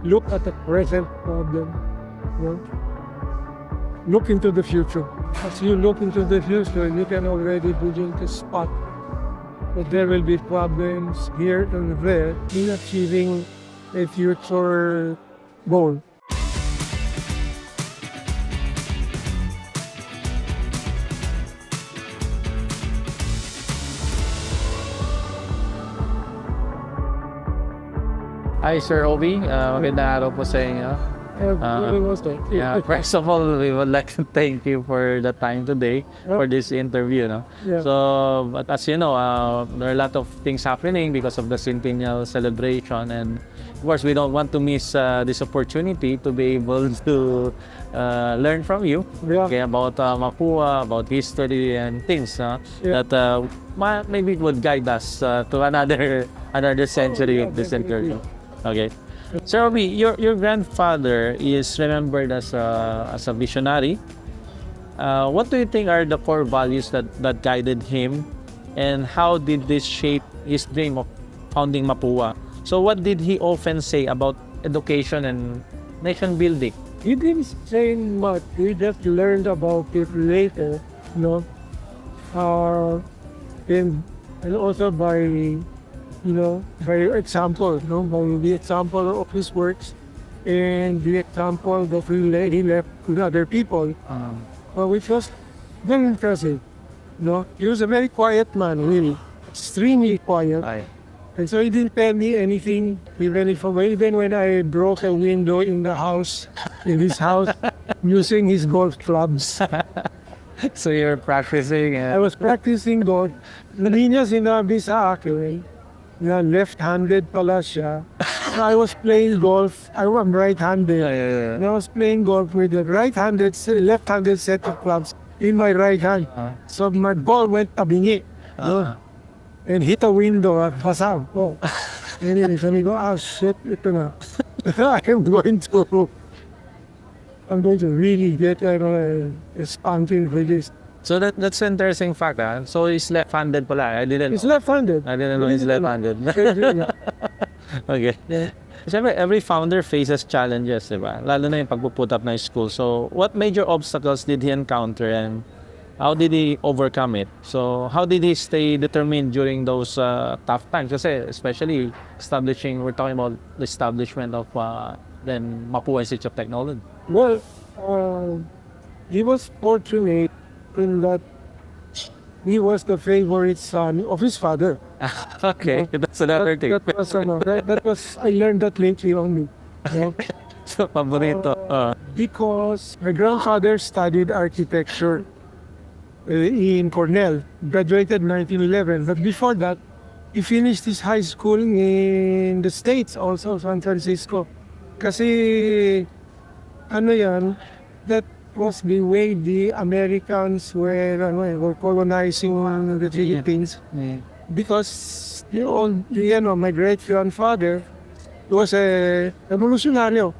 look at the present problem. You know? Look into the future. As you look into the future, you can already begin to spot that there will be problems here and there in achieving a future goal. Hi, Sir Obi. Magandang araw po sa inyo. First of all, we would like to thank you for the time today for this interview. No? Yeah. So, but as you know, there are a lot of things happening because of the centennial celebration, and of course, we don't want to miss this opportunity to be able to learn from you about Mapúa, about history and things that maybe would guide us to another century of this interview. Okay. Sir Obi, your grandfather is remembered as a visionary. What do you think are the core values that guided him, and how did this shape his dream of founding Mapúa? So what did he often say about education and nation building? He didn't say much. We just learned about it later, you know, and also by example, by the example of his works and the example that he left with other people, which was very impressive. He was a very quiet man, really, extremely quiet. And so he didn't tell me anything, even when I broke a window in his house, using his golf clubs. So you're practicing? I was practicing golf. Hindi niya sinabi sa akin na left-handed pala siya. I was playing golf. I'm right-handed. And I was playing golf with the left-handed set of clubs in my right hand. So my ball went tabingi. And hit a window at pasang. And sabi ko, shit, ito na. I'm going to really get spanking for this. So that's an interesting fact. So he's left-handed pala. He's left-handed. I didn't know he's left-handed. Okay. Siyempre, every founder faces challenges, diba? Lalo na yung pagpuput up ng school. So what major obstacles did he encounter, and how did he overcome it? So how did he stay determined during those tough times? Kasi especially we're talking about the establishment of then Mapúa Institute of Technology. Well, he was fortunate in that he was the favorite son of his father. Okay, that's another thing. That was I learned that lately only. So, paborito. Because my grandfather studied architecture in Cornell, graduated 1911. But before that, he finished his high school in the States, also San Francisco. Kasi, that was the way the Americans were colonizing the Philippines. Because my great-grandfather was a revolutionary.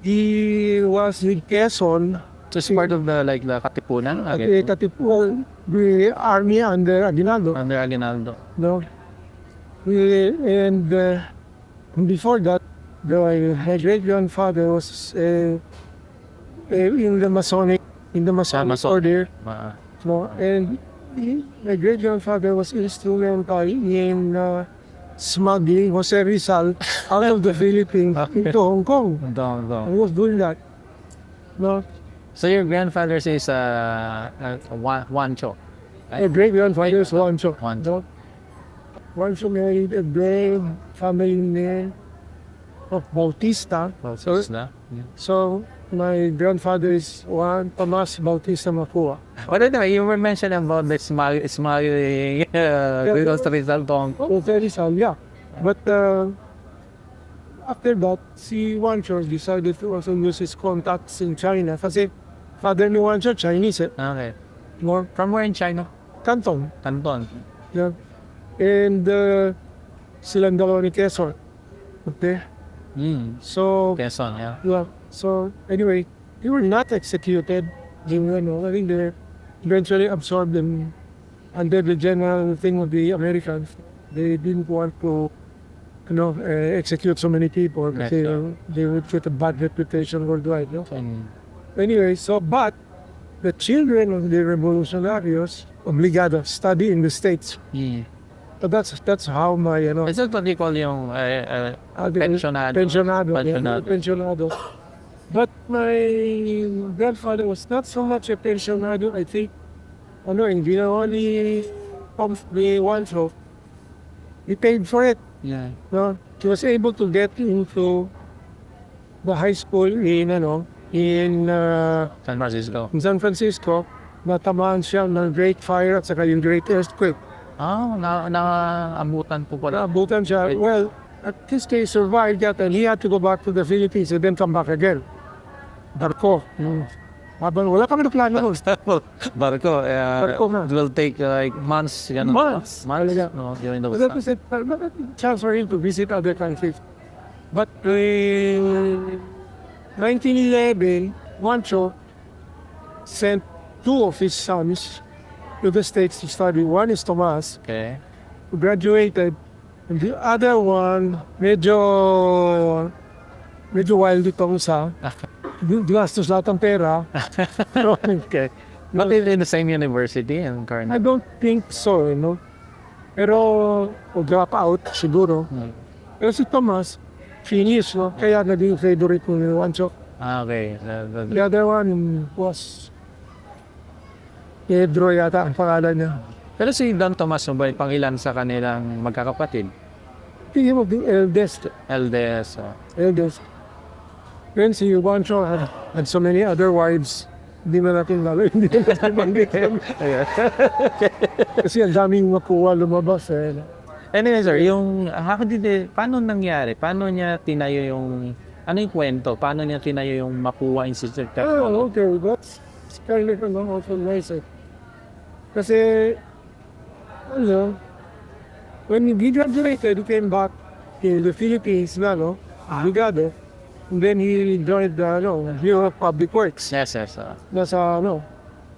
He was with Quezon. So it's part of the Katipunan? Katipunan, the army under Aguinaldo. Under Aguinaldo. And before that, my great-grandfather was in the Masonic order. And my great-grandfather was instrumental in smuggling Jose Rizal out of the Philippines into Hong Kong. He was doing that. So your grandfather says Juancho. My great-grandfather is Juancho. Juancho married a brave family name of Bautista. So my grandfather is Don Tomas Mapúa. What anyway, you were mentioning about the smuggling Rizal, yeah. But after that, si Juancho decided to also use his contacts in China. Kasi father ni Juancho, Chinese. Okay. From where in China? Canton. Yeah. And silang dalawa ni Quezon. Okay. So, Quezon, yeah. So anyway, they were not executed. I think they eventually absorbed them under the general thing of the Americans. They didn't want to execute so many people Yes, kasi sir. they would get a bad reputation worldwide. No? Mm. Anyway, but the children of the revolutionarios obligado study in the States. Mm. So that's how my Is that what you call yung pensionado? pensionado. Pensionado. Pensionado. But my grandfather was not so much a pensionado. I think hindi na only the one so he paid for it. Yeah. No? He was able to get into the high school in San Francisco. Natamaan siya ng Great Fire at saka yung Great Earthquake. Naabutan po pala. Naabutan siya. Well, at least he survived that and he had to go back to the Philippines and then come back again. Barko. Habang wala kami na plano. Barko. Barko na. It will take like months. Months. No, during the But that was a chance for him to visit other countries. But in 1911, Juancho sent two of his sons to the States to study. One is Tomas, Okay. who graduated, and the other one, medyo wild itong isa. Gastos lahat ng pera. Okay. Not in the same university in I Carnac. don't think so, Pero, drop out, siguro. Pero si Tomas, finish, Kaya naging favorite ko ni Juancho. Okay. The other one was Pedro yata ang pangalan niya. Pero si Don Tomas Mapúa, pangilan sa kanilang magkakapatid? Tingin mo, the eldest. LDS. Eldest. Then si Juancho had so many other wives. Hindi na natin banggitin. Kasi ang daming Mapúa lumabas. Anyway, sir, paano nangyari? Paano niya tinayo yung, ano yung kwento? Paano niya tinayo yung Mapúa Institute of Technology? Okay. That's kind of also nice. Kasi, when he graduated, he came back in the Philippines Brigado. And then he joined the Bureau of Public Works. Yes. Nasa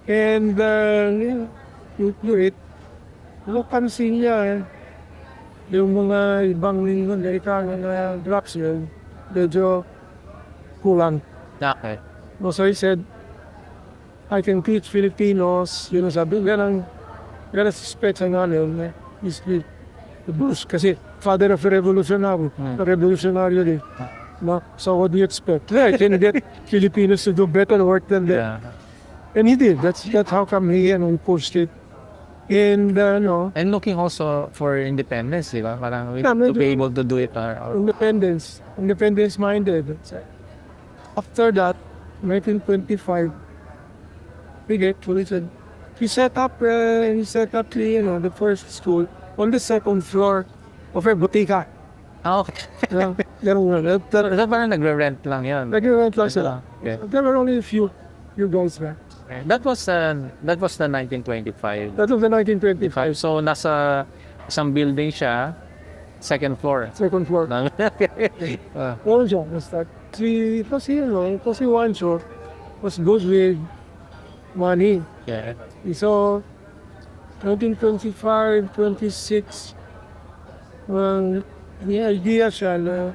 And you do it. Pansin niya yung mga ibang na drops yun, medyo kulang. Okay. So he said, I can teach Filipinos, sabi, ganang suspect sa ngayon, is the Bruce, kasi father of a revolutionary din. No? So what do you expect? I can get Filipinos to do better work than them. Yeah. And he did. That's how come he pushed it. And And looking also for independence, di ba? Parang to Yeah, be able to do it. independence minded. After that, 1925, he set up the first school on the second floor of a botica. Okay. There Parang nagre-rent lang yun. were sila. Okay. There were only a few girls there. That was the 1925. That was the 1925 So nasa isang building siya, second floor. second floor. Ano siya? Kasi Juancho was good with money. Yeah. So, 1925, 26, the idea siya na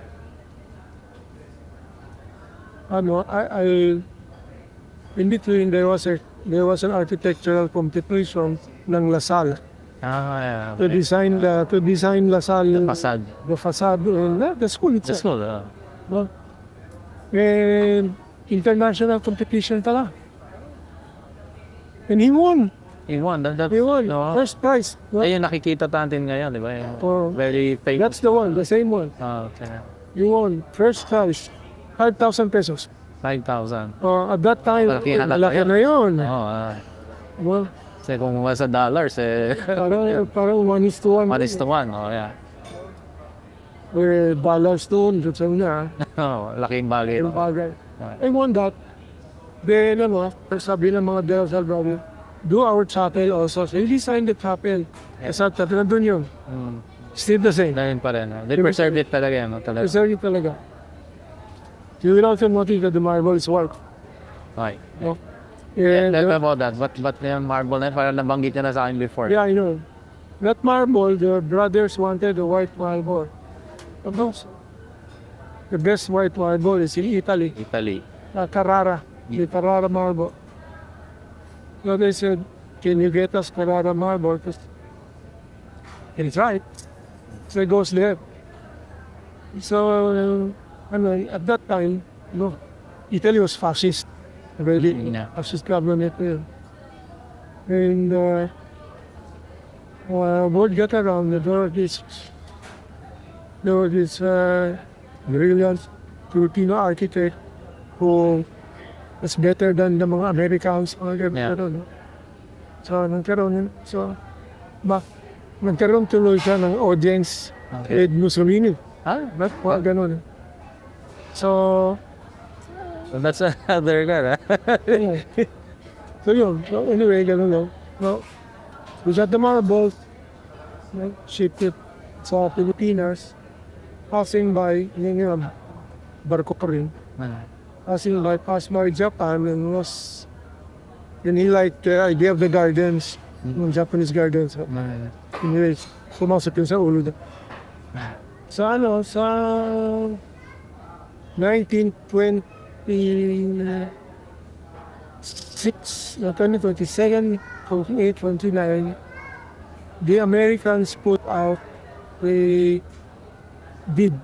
in between there was an architectural competition ng LaSalle Yeah. to design LaSalle Facade. the facade the school That's itself. cool. No? And international competition pala. And he won. He won. He won. No? First prize. No? Ayun, nakikita natin ngayon, di ba? Yung Oh, very famous. that's the one, the same one. Okay. You won. First prize, 5,000 pesos. 5,000. At that time, Malaki na malaki yun. na yun. Well, Kasi kung sa dollars, parang 1:1. 1:1. Oh, yeah. Where dollars doon, sabi niya. Laking bagay. Yung bagay. I won that. Then, sabi ng mga Delta brother, do our chapel also. So, he designed the chapel. Sa chapel, nandun yun. Still the same. Dahil pa rin. They preserve it talaga yan. Talaga. Preserve it talaga. You will also notice that the marble is work. Okay. No? Yeah, And, tell me about that. But yung marble na yun, parang nabanggit niya na sa akin before. yeah, I know. That marble, the brothers wanted the white marble. of those. The best white marble is in Italy. Italy. Carrara. The Carrara marble. So they said, can you get us Carrara marble? It's right. So it goes there. So, at that time, Italy was fascist. Really, Yeah. fascist government. And word got around that there was this brilliant Filipino architect who was better than the mga Americans. Yeah. So, nagkaroon tuloy siya ng audience with Mussolini. Ganun. So that's another guy, so yun. So anyway, ganun lang. Well, we got the marbles, shipped it sa Pilipinas, passing by, barko pa rin. Passed by Japan, and he liked the idea of the gardens, Japanese gardens. Anyways, pumasok yun sa ulo na. Sa 1926, 2027, 28, 29, the Americans put out a bidding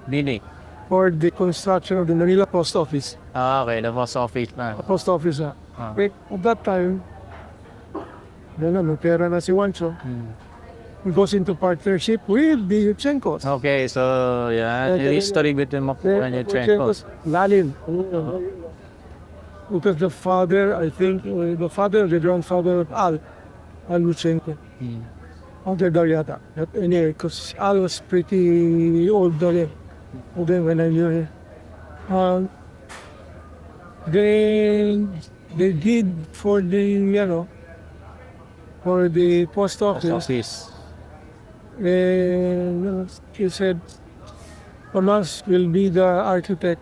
Dini. for the construction of the Manila Post Office. Okay, the post office na. Post Office na. Wait, at that time, may pera na si Juancho. He goes into partnership with the Yuchencos. Okay, so yeah, the history between Mapúa and Yuchengco. Lalim. Because the father, I think, the grandfather of Al Yuchengco. Older daw yata. Anyway, because Al was pretty old daw then when I knew him. They did for the, for the post office. And he said, Tomas will be the architect.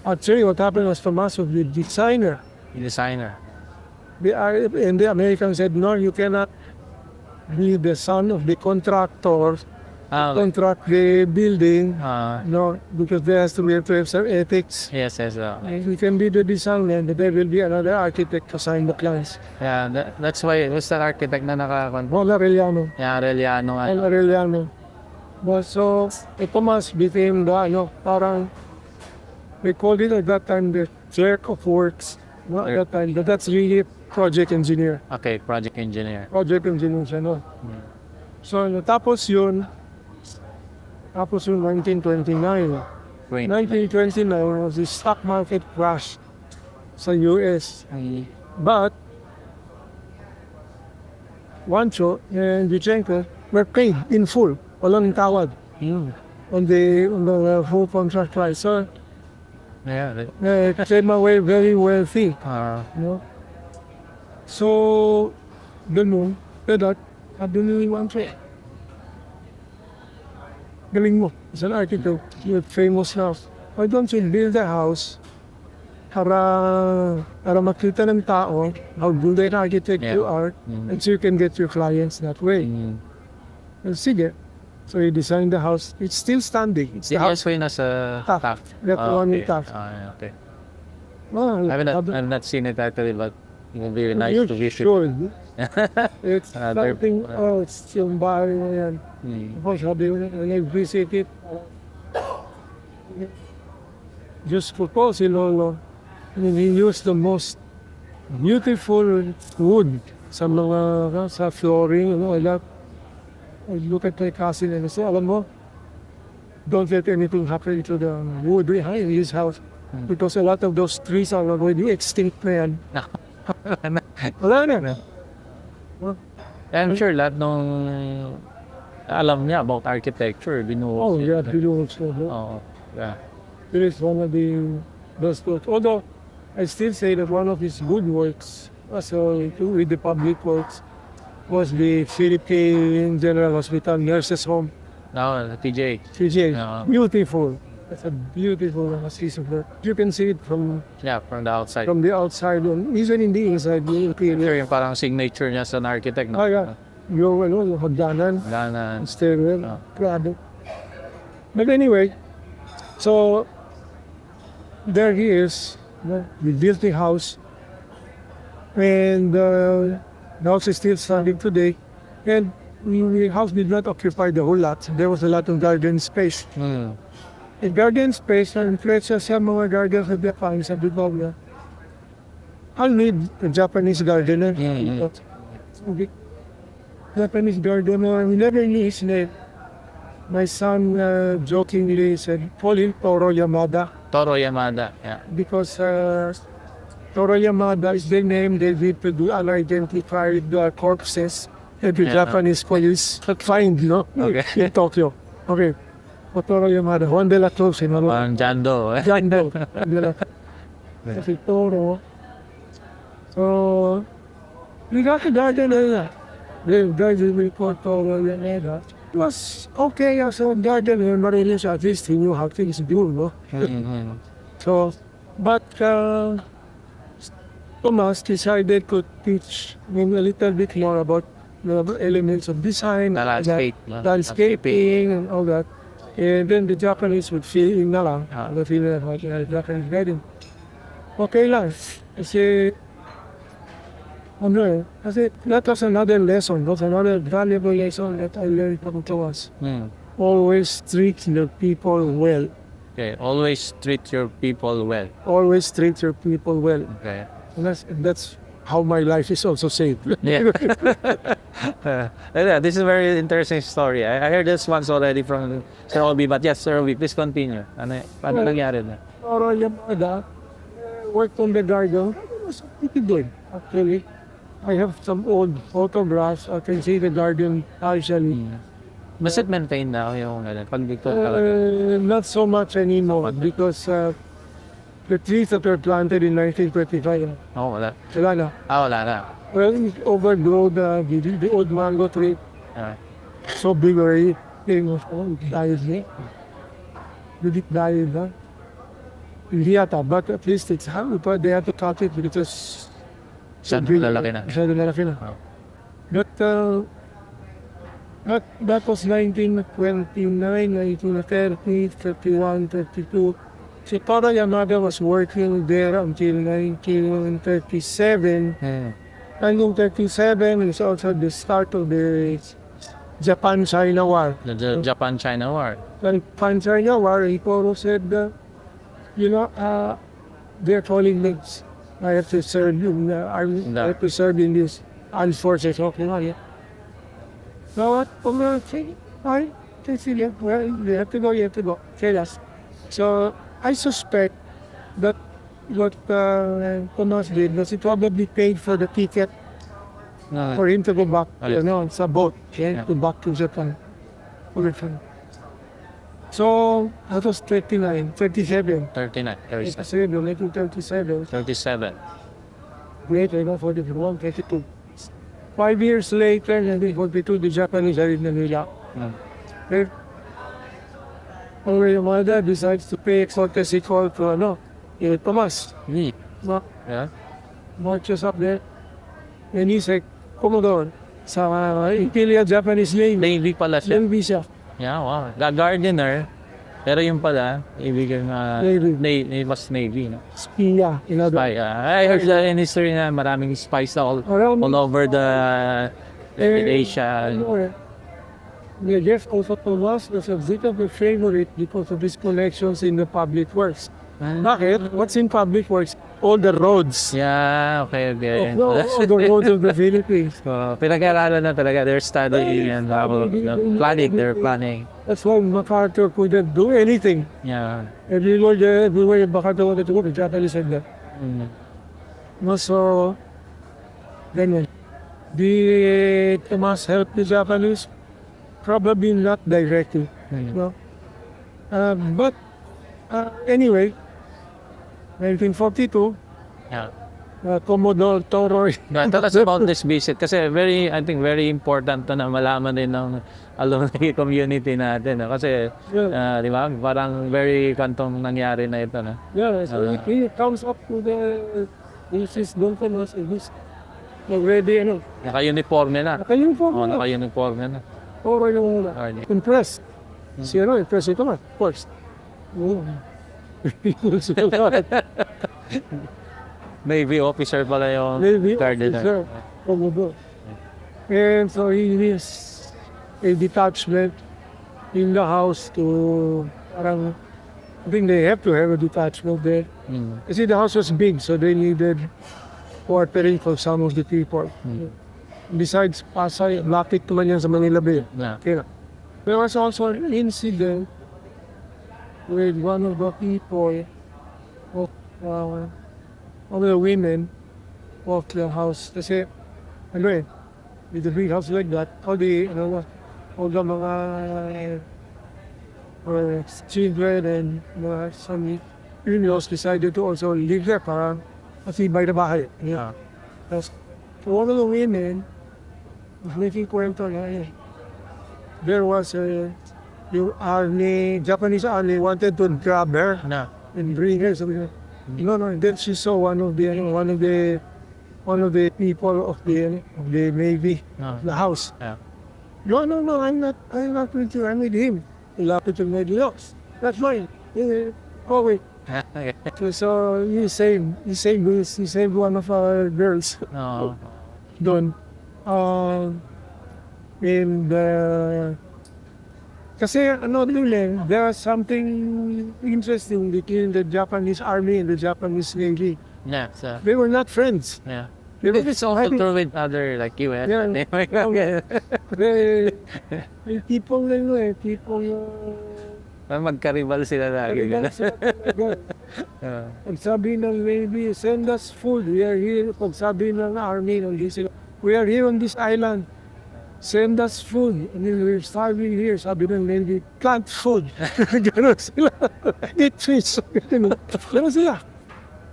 Actually, what happened was Tomas was the designer. The designer. And the Americans said, no, you cannot be the son of the contractor, contract the building. No, because there has to have some ethics. Yes. You can be the designer, and there will be another architect to sign the plans. Yeah, that's why it was the architect na nakakon. Arellano. Yeah, Arellano. Arellano. But so, Tomas became the, parang, we called it at that time the clerk of works. At that time, but that's really project engineer. Okay, project engineer. Project engineer siya, no? So, tapos yun 1929. 1929 was the stock market crash sa US. But, Juancho and Yuchengco were paid in full, walang tawad, on the full contract price. So, Yeah. came away very wealthy. So, ganun, that, doon yung Juancho. Galing mo, as an architect, you have famous house. Why don't you build a house para makita ng tao how good an architect you are, and so you can get your clients that way. Sige. So he designed the house. It's still standing. It's the house. Yes, nasa Taft. That one in Taft. Okay. Well, I've not seen it actually, but it would be nice you're to visit. sure. It's something, it's yung bahay na yan. Tapos sabi ko, nag-visit it. Just for si Lolo. And he used the most beautiful wood sa flooring. I look at my cousin and I say, alam mo, don't let anything happen to the wood behind his house. Because a lot of those trees are already extinct na yan. Wala na. I'm sure lahat nung alam niya about architecture, binuhos. Binuhos ko. Yeah. It is one of the best works. Although, I still say that one of his good works, with the public works, was the Philippine General Hospital Nurses Home. No, TJ. Beautiful. It's a beautiful piece of work. You can see it from the outside. From the outside, even in the inside. Sure, yung parang signature niya as an architect. No? yung hagdanan, Ganan. stairwell, Ah. grabe. But anyway, so there he is. We built the house, and the house is still standing today. And the house did not occupy the whole lot. There was a lot of garden space. Hmm. In garden space, na-influensya sa mga garden sa Japan, sa Biblia. I'll need a Japanese gardener. Okay. Japanese gardener, we never knew his name. My son jokingly said, call him Toro Yamada, Toro Yamada. Yeah. because Toro Yamada is the name they need to do unidentified corpses that the Yeah. Japanese police find, Okay. in Tokyo. Okay. Toro Yamada, Juan de la Cruz, Parang Jando. Jando. Kasi Toro. So, we got the gardener. The garden report Toro Yamada. It was okay as a gardener, but at least he knew how things do, no? Mhm. So, but Tomas decided to teach him a little bit more about the elements of design, The landscape. landscaping, and all that. And then the Japanese would fill in na lang. Ah. The fill in the Japanese garden. Okay lang. Kasi, kasi that was another lesson. That was another valuable lesson that I learned from Tomas. Hmm. Always treat the people well. Okay. Always treat your people well. Always treat your people well. Okay. And that's how my life is also saved. Yeah. Yeah, this is a very interesting story. I heard this once already from Sir Obi, but yes, Sir Obi, please continue. Paano nangyari na? Toro Yamada worked on the garden. It was pretty good, actually. I have some old photographs. I can see the garden actually. Mas it maintain na yung pag Victor talaga? Not so much anymore because the trees that were planted in 1925, Oo, wala. wala na. Wala na. Well, it overgrown the old mango tree. Ah. So big already. Died na. Did it die na? Hindi yata, but at least it's but they had to cut it because Masyadong lalaki na. Masyadong lalaki na. Oh. But that was 1929, 1930, 31, 32. Si Toro Yamada was working there until 1937. 1937 is also the start of the Japan-China War. The Japan-China War. When Japan-China War, Toro said, they're calling me. I have to serve in the army. I have to serve in this armed forces. Okay, yeah. So what? Fine. Well, you have to go. Tell us. So I suspect that what Tomas did was he probably paid for the ticket for him to go back, sa boat, to back to Japan. So that was 37. 39. 1937. 37. Later, 41, 22. 5 years later, 1942, the Japanese are in Manila. Toro Yamada decides to pay a courtesy call to Tomas. Yeah. Marches up there. And he's like, Commodore, sa Imperial Japanese Navy. Navy pala siya. Navy siya. Yeah, wow. Gardener. Pero yung pala, ibig Navy. Was Navy, no? Spia. Spy. I heard in history na maraming spies all over the Asia. The Jeff also Tomas was a bit of a favorite because of his connections in the public works. Bakit? What's in public works? All the roads. Yeah, okay. All the roads of the Philippines. Pinag-aaralan na talaga. They're studying and planning. They're planning. That's why MacArthur couldn't do anything. Yeah. Everywhere MacArthur wanted to go, the Japanese said that. So, ganyan. The Tomas helped the Japanese? Probably not directly. But anyway, 1942, Yeah. Commodore Toro. Tell us about this visit kasi I think very important na malaman din ng alumni community natin. Kasi, di ba, parang very kantong nangyari na ito. Yeah, so he comes up to this is Don Tomas, already, Naka-uniforme na. naka-uniform Oh, na. naka-uniforme na. Okay lang muna. Okay. Impressed. Si impressed ito nga, of course. Oo. Navy officer pala yung Navy gardener. officer. And so he is a detachment in the house to, parang, I think they have to have a detachment there. Kasi the house was big, so they needed quartering for some of the people. Besides Pasay, lapit naman yan sa Manila Bay. Yeah. Kaya, there was also an incident with one of the people of one of the women of the house. Kasi, with the big house like that, all the mga children and some in-laws decided to also live there para matibay na bahay. Yeah. Tapos, one of the women was making kwento na there was yung army, Japanese army wanted to grab her Na. and bring her. So, no. Then she saw one of the people of the Navy, the house. Yeah. No, I'm not with you. I'm with him. He laughed at me. That's mine. Oh wait. So he saved one of our girls. No. Doon. Kasi there was something interesting between the Japanese army and the Japanese Navy. Yeah. So, They were not friends. yeah. They were It's also true with other like US. Yeah. People Magkaribal sila lagi. Pag sabi ng Navy, send us food. We are here. Pag sabi ng army, we are here on this island. Send us food. And then we're starving here. Sabi ng Navy, plant food. Ganon sila. Get fish. Ganon sila.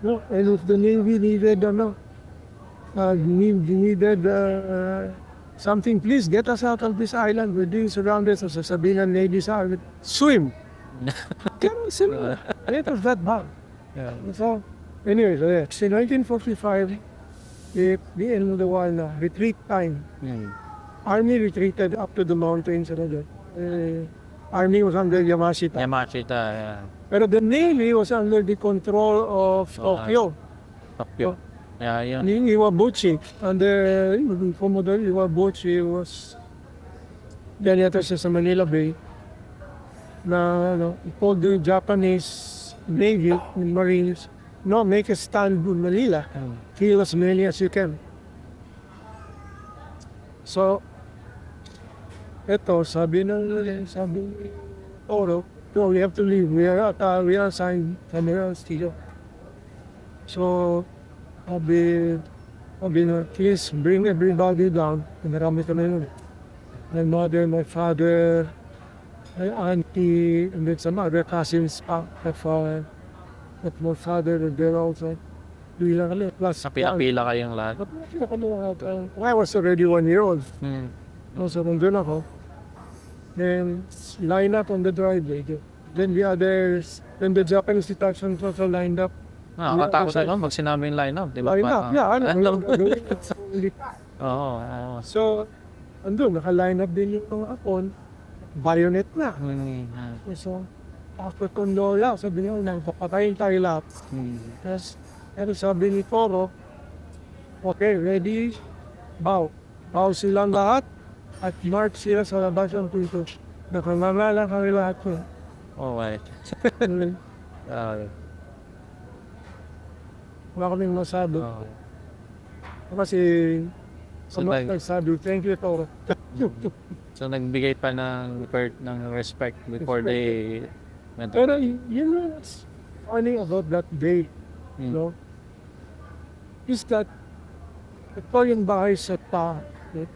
No? And if the Navy needed, needed something, please get us out of this island. We're being surrounded. So sasabihin ng Navy sa amin, swim. Ganon sila. It was that bad. Yeah. So, anyway, so in 1945, the end of the war na, retreat time. Army retreated up to the mountains. Army was under Yamashita. Yamashita, yeah. Pero the Navy was under the control of Tokyo. Tokyo. Yeah, yeah. Yung Iwabuchi, under Commodore Iwabuchi was yan yata siya sa Manila Bay na he told the Japanese Navy and Marines, no, make a stand in Manila. Kill as many as you can. So, eto, sabi Oro, no, we have to leave. We are assigned somewhere else here. So, sabi na, please bring everybody down. Marami kami nun. My mother, my father, my auntie, and then some other cousins, my father, my father, and they're also. Bilang kami, plus. Napila-pila kayong lahat. I was already 1 year old. So, nandun ako. Then, line up on the driveway. Then the Japanese detachment also lined up. Nakatakot ako pag sinabing line up, di ba? Line up, yeah. Oo. So, andun, naka-line up din yung mga apon. Bayonet na. So, after kong lola, sabi niya, papatayin tayo lahat. Pero sabi ni Toro, okay, ready, bow. Bow silang lahat at march sila sa labas ng pinto. Nakanganga lang kami lahat ko. Okay. Wala kaming masabi. Kasi, So, sabi, thank you, Toro. so nagbigay pa ng respect before they went. Pero you know what's funny about that day, no? Is that ito yung bahay sa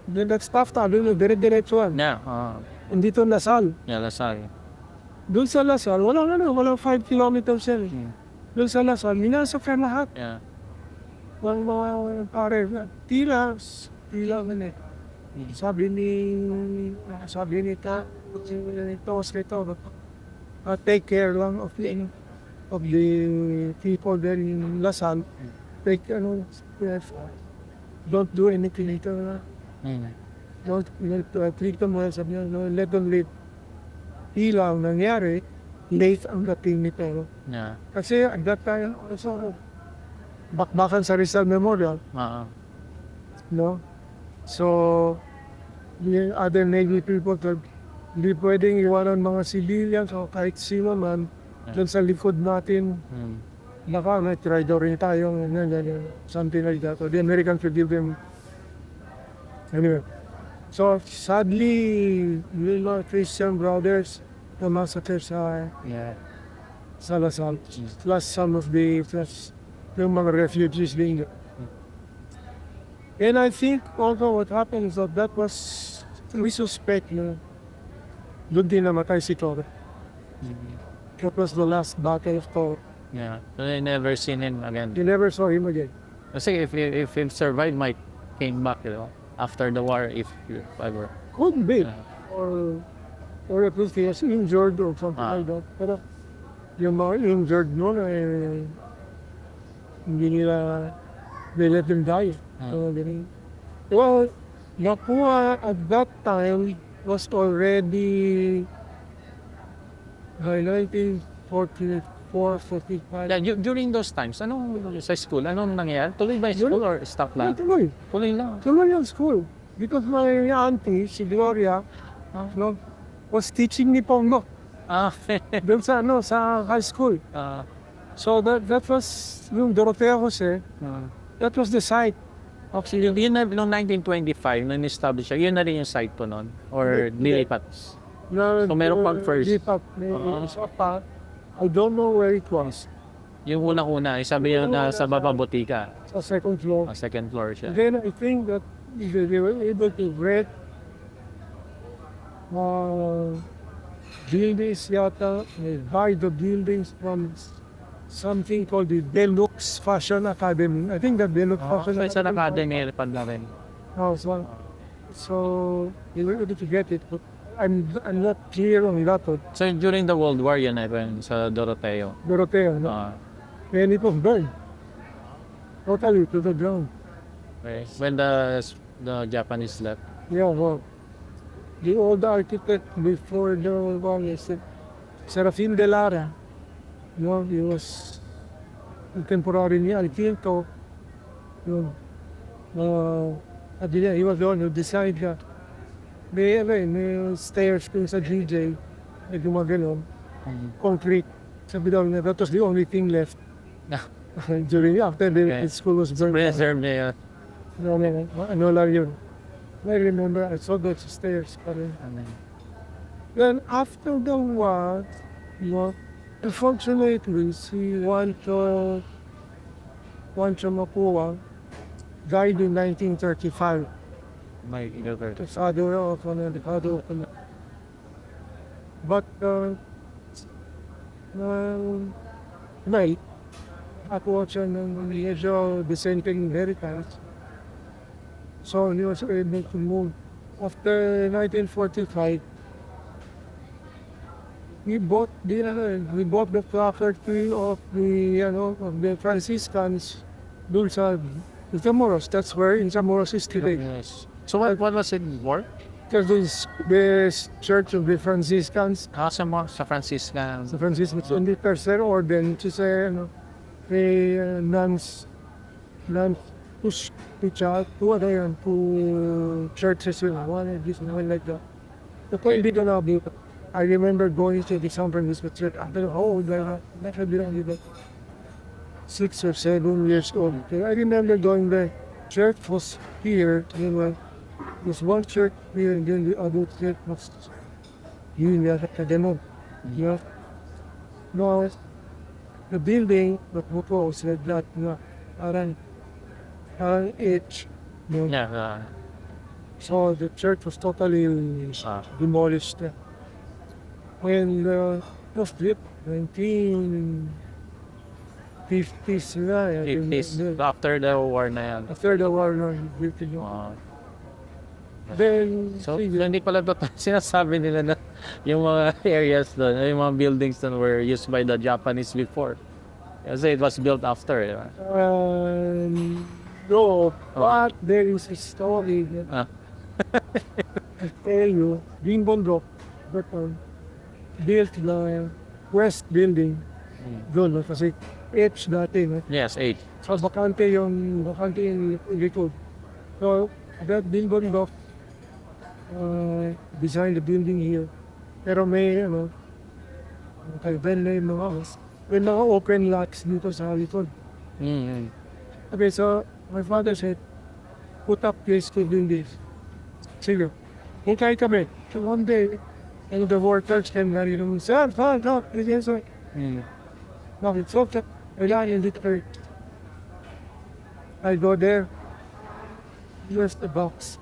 then that staff doon, dire-diretsuan. Yeah. Andito Lasal. Yeah, Lasal. Doon sa Lasal, walang 5 kilometers yan. Doon sa Lasal, minasok ka lahat. Yeah. Walang mga pare, tila man eh. Sabi ni Tos kito, take care lang of the people there in Lasal. Take, don't do anything later. Don't treat them well, sabi niya, no, let them live. Ilang nangyari, late ang dating nito. Yeah. Kasi at that time, also, bakbakan sa Rizal Memorial, no? So, yung other Navy people, hindi pwedeng iwanan mga civilians o kahit sino man dun sa likod natin. Baka may traitor rin tayo, something like that. So the Americans will give them. Anyway, so sadly, mga Christian brothers na massacre sa Lasal, plus some of yung mga refugees being there. And I think also what happened is that was, we suspect na doon din namatay si Torre. That was the last battle of Torre. Yeah. So they never seen him again. You never saw him again. Kasi if he survived, might came back, after the war, if ever. Could be. Or at least he was injured or something like that. Pero yung mga injured noon hindi nila, they let them die. So, well, Mapúa at that time was already 1944, 45. Yeah, during those times, sa school, anong nangyayari? Tuloy ba yung school or stop lang? Tuloy. Tuloy lang. Tuloy yung school. Because my auntie, si Gloria, no, was teaching ni Pongo. Doon sa high school. So that was yung Dorotea Jose. That was the site. Actually, yun na, noong 1925, nung establish siya, yun na rin yung site po noon? Or nilipat? So meron pang first? Lipat. I don't know where it was. Yung unang-una, sabi niya na sa baba butika. Sa second floor. Second floor siya. Then I think that they were able to rent buildings yata, buy the buildings from something called the Deluxe Fashion Academy. I think that Deluxe Fashion So, sa academy, pad na rin. So they were able to get it, but I'm not clear on that. So during the World War, yun na rin sa Doroteo. Dorotea, no? And it was burned. Totally to the ground. Okay. When the Japanese left. Yeah, well, the old architect before the war is Serafin de Lara. You know, he was contemporary niya, Yuchengco. He was the one who designed that. May stairs kung sa GJ, na gumagalaw, concrete. Sabi daw na that was the only thing left. After the school was burned. Preserve niya. Ano lang yun. I remember I saw those stairs. Then after the war, unfortunately, si Juancho Mapúa died in 1935. My daughter. But night, ako siya ng medyo dissenting inheritance. So he was able to move. After 1945, we bought the property of the Franciscans doon sa Intramuros. That's where Intramuros is today. Yes. So what was it for? Because the Church of the Franciscans. Sa Franciscan. Sa Franciscans, hindi per se order, which is the nuns to churches with one like that. The point dito na dito. I remember going to the San Francisco Church. I don't know, like 6 or 7 years old. I remember going there. Church was here, there's one church here and then the other church was here at the demo. No, the building, the photo said that parang H. Yeah. So the church was totally demolished. When it was flipped, 1950s na. 50s. After the war na yan. After the war na Then, so, hindi pala ito sinasabi nila na yung mga areas doon, yung mga buildings doon were used by the Japanese before. Kasi it was built after. No, but there is a story that Ah. I tell you. Green Bundok, but built the West Building doon, no? Kasi H dati, no? Yes, 8. So, bakante yung likod. So, that Green Bundok designed the building here. Pero may, kaiban na yung mga house. May mga open lots dito sa likod. Mm. Okay, so my father said, put up place to do this. Sige, hintay kami. So one day, and the workers came and you sir, no, yes, sir. No, it's okay. Kailangan yung liter. I go there. Here's the box.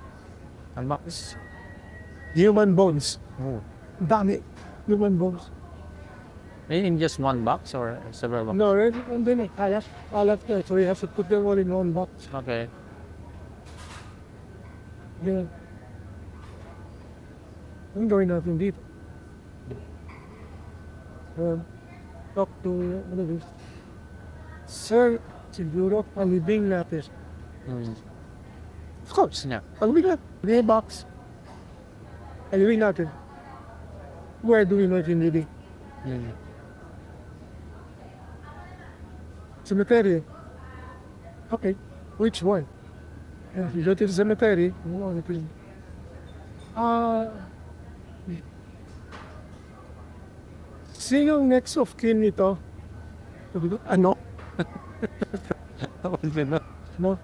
Ang box. Human bones. Oh. Dami. Human bones. In just one box or several boxes? No, and then alat na. So you have to put them all in one box. Okay. Yeah. Ang gawin natin dito. Talk to, ano this? Sir, siguro palibing natin. Of course. Yeah. Palibing natin. May box. Palibing natin. Where do we know it in living? Cemetery. Okay. Which one? If you go to the cemetery, sinong next of kin nito? Ano? No?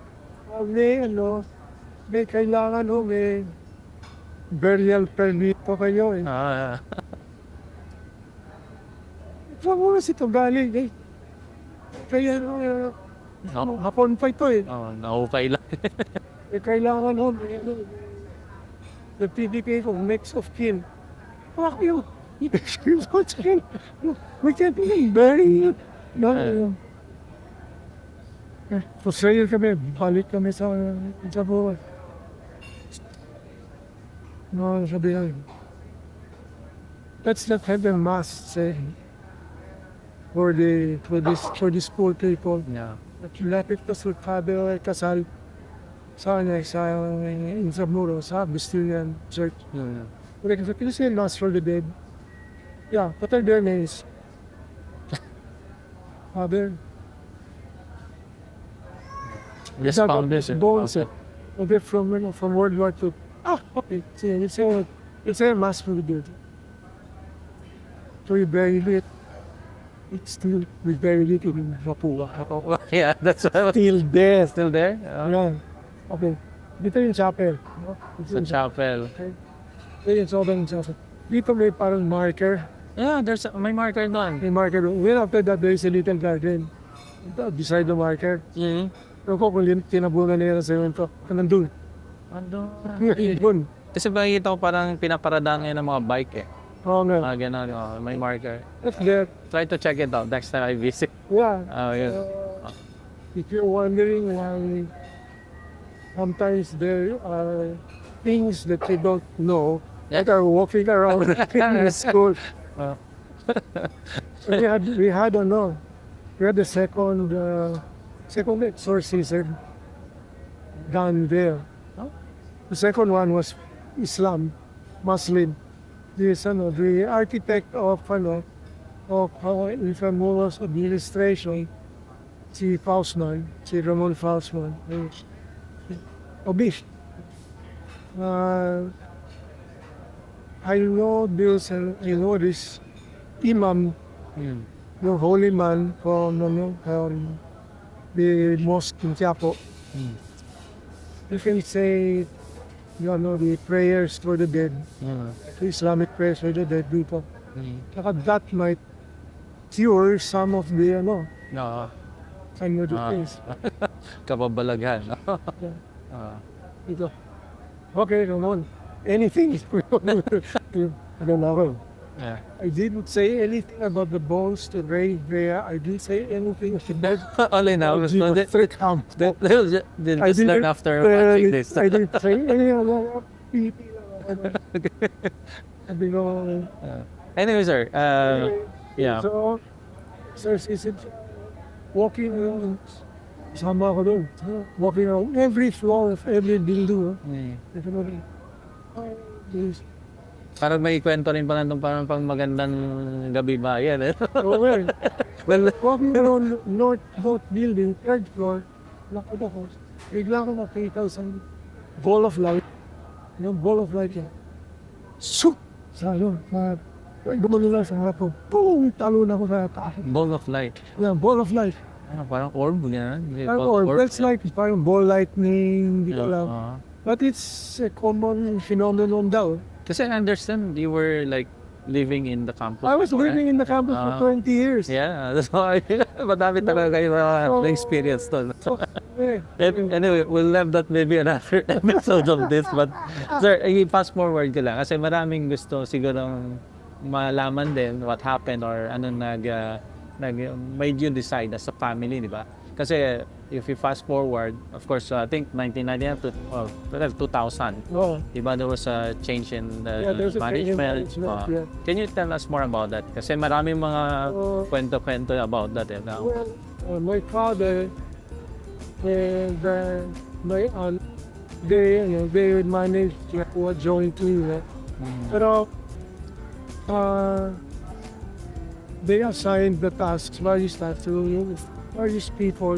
May kailangan may burial permit pa kayo eh. Huwag mo na si galing eh. Kaya hapon pa ito eh. Naupay lang. Kailangan the PDP of next of kin. Fuck you. We can't even bury you. No. So sa'yo kami, balik kami sa buhay. No, sabi yan. Let's not have a mass say for these poor people. Yeah. Lapit ka sa Father Kasal sa Intramuros, sa Bistilian Church. Okay, so can you say mass for the dead? Yeah, what are their names? Father. Just found this. Bones. Okay, from World War II. Okay. It's a mass for the dead. So we buried it. We buried it in Mapúa. Yeah, that's what. Still there. Still there? Yeah. Okay. Dito yung chapel. No? Sa chapel. Okay. Ito yung sobrang chapel. Dito may parang marker. Yeah, may marker doon. May marker. Well, after that, there is a little garden. Beside the marker. Pero kung tinabunan nila sa ito, nandun. Nandun. Kasi makikita ko parang pinaparadaan ngayon ng mga bike eh. Oo nga. Ganun, may marker. That's there. Try to check it out next time I visit. Yeah. Yes. If you're wondering why sometimes there are things that you don't know that are walking around in school. We had the second exorcism done there. The second one was Muslim. The architect of Intramuros administration, si Ramon Faustman, obese. I know this imam, the holy man from the mosque in Quiapo. You can say, the prayers for the dead, the Islamic prayers for the dead people. That might cure some of the kind of things. Kababalaghan. Ito. Okay, come on. Anything is I don't know. Yeah. I didn't say anything about the bones to raise there. I didn't say anything about Only now. they'll just learn after watching this. I didn't say anything about Anyway, sir. Yeah. So, is it walking around Sama ako doon. Walking around every floor of every building. Ito na rin. Yes. Parang may kwento rin pa nandun parang pang magandang gabi ba yan eh. So, well, Well, walking around North Building, third floor, lakad ako. Bigla ko nakita isang ball of light. Yung ball of light yan. Shoot! Sa ano, gumano lang sa harap ko. Boom! Talo na ako sa taas. ball of light. Yeah, ball of light. Parang orb yan. Parang orb. That's like parang ball lightning, hindi ko alam. Uh, But it's a common phenomenon daw. Kasi I understand you were like living in the campus. I was before, living in the campus for 20 years. Yeah, that's why madami talaga kayo mga experience doon. Yeah. Anyway, we'll have that maybe another episode of this. But sir, i-fast forward ko lang kasi maraming gusto sigurong malaman din what happened or ano made you decide as a family, di ba? Kasi if you fast forward, of course, I think 1999 to 2000, Oh. diba, there was a change in the there's a change in management. management, yeah. Can you tell us more about that? Kasi maraming mga kwento-kwento about that. Now. Well, my father and my aunt, they would manage Mapúa jointly. Pero they assigned the tasks, various tasks to various people.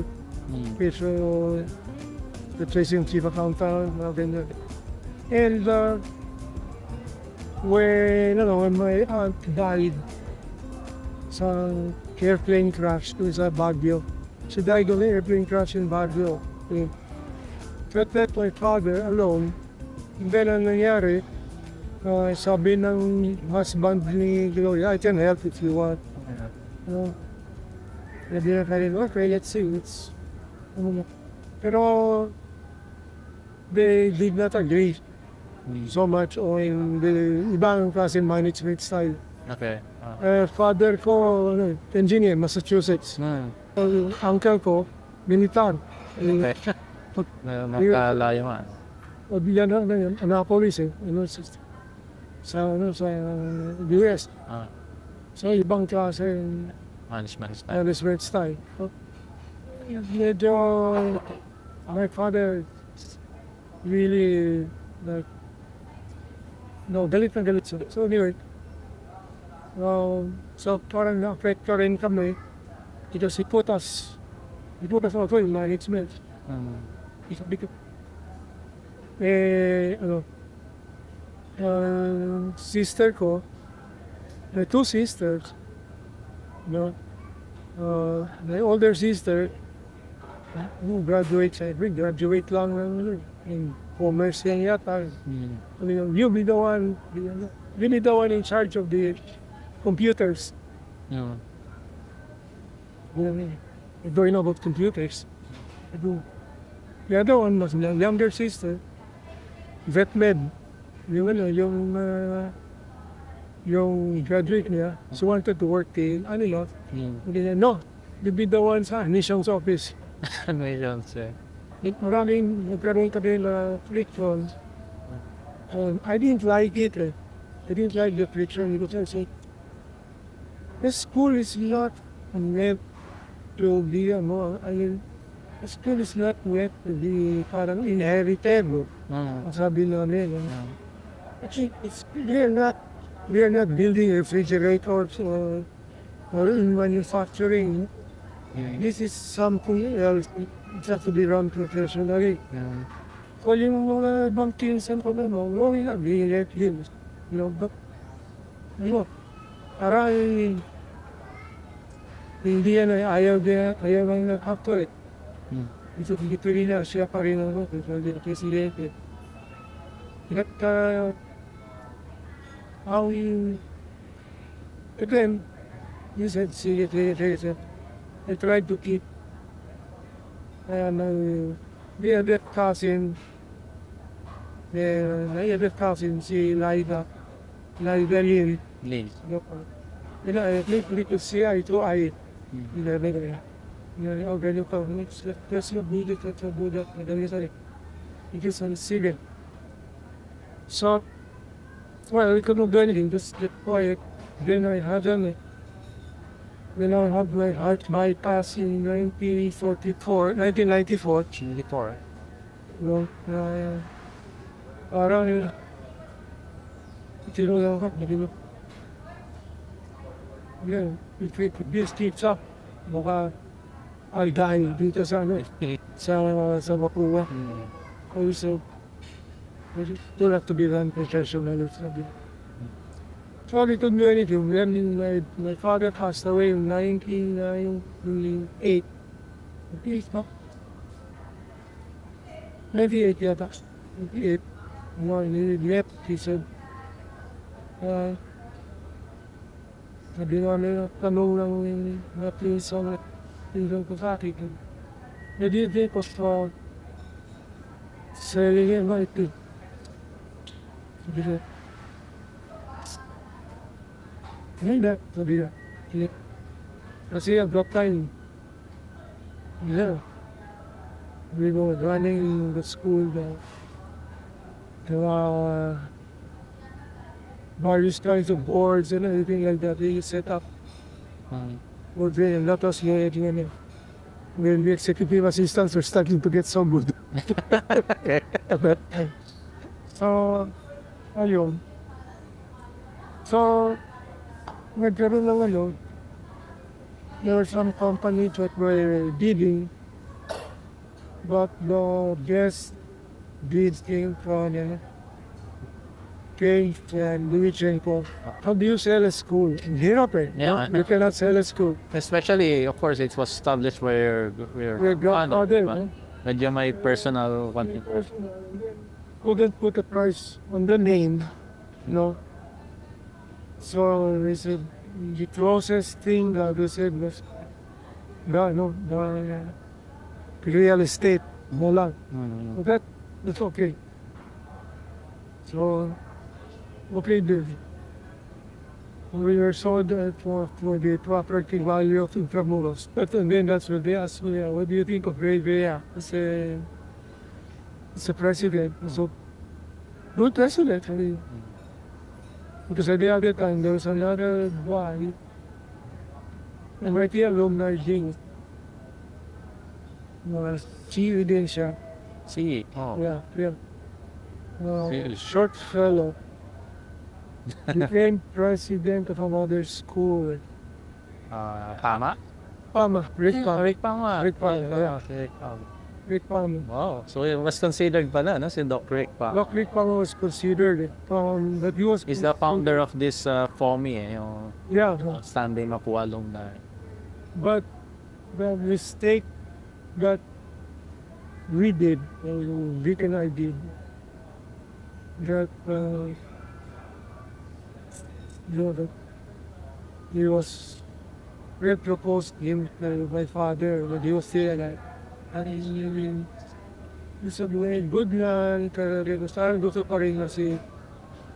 People, the tracing chief accountant, and when my aunt died, some airplane crash to sa Baguio. She died on an airplane crash in Baguio. But that my father alone. And then ang nangyari, sabi ng husband ni Gloria, I can help if you want. Sabi na kayo, okay, let's see. Pero they did not agree so much on the ibang klase management style. Okay. Father ko, engineer, Massachusetts. Uncle ko, militar. Okay. Nakalayo nga. Yan na yan, Annapolis sa US. So ibang klase management style. Medyo my father really like galit na galit siya. So anyway, so parang na-affect ka rin kami because he put us also in management. Sabi ko, sister ko, the two sisters, my older sister, graduate lang in commerce yan yata. You'll be the one in charge of the computers. I don't know about computers. The other one was my younger sister, vet med. Yung graduate niya, she wanted to work in no, you'll be the one sa admissions office. Admissions, Maraming nagkaroon kami na friction. I didn't like it. I didn't like the friction because I said, the school is not meant to be the school is not meant to be parang inherited. Sabi namin. Actually, we are not building refrigerators or in manufacturing. This is something else. It has to be run professionally. So yung mga ibang kinsan ko naman, we are being let him. But, parang hindi yan ay ayaw ang nag-factor eh. Ito rin na siya pa rin ang presidente. At then, he said, I tried to keep the other cousin, si Laida Lin. Little si ito ay ganyan pa. That's not good, that's not good. It is unsealed. So, well, we couldn't do anything, just get quiet. Then I had Then I had my heart bypass in 1994. Before. No, parang tinulong ako, yeah, if this keeps up, baka I'll die dito sa sa Mapúa. Also, I don't have to be run professional or something. So I couldn't do anything. Then my father passed away in 1998. 98 yata. 98. When he left, he said, sabi namin, tanong lang natin sa tingin ko sa akin. Hindi ko sa selling it right too. Sabi niya, hindi, sabi niya. Kasi at that time, yeah, we were running the school, various kinds of boards and everything like that they set up. We're very a lot of when the executive assistants are starting to get so good. So, ayun. So, nagkaroon ng there were some companies that were bidding, but the best bids came from Yuchengco. How do you sell a school? In Europe, Yeah, you cannot sell a school. Especially, of course, it was established where We're godfather. medyo may personal one. Couldn't put a price on the name, So they said the closest thing that they said was the real estate, mo lang. So that's okay. So, okay, we were sold for the property value of Intramuros. But then that's what they asked me, what do you think of Ray Vea as a president? So, good president. I mean, because at the other time, there was another guy, and right here, alumni Jing. CEO din siya. See, Yeah. Short fellow. Became president of another school. tama? Rick Palma. Rick Pama. Yeah. Rick Palma. Wow, so it was considered pala, no, si Doc Rick pa. Rick Palma was considered that he was. He's the founder of this FOMI, yung Yeah. Sunday Mapúa alumni. But the mistake that we did, Vic and I did, that that he was proposed him my father when he was still alive. And he said, well, good lang, parang gusto pa rin na si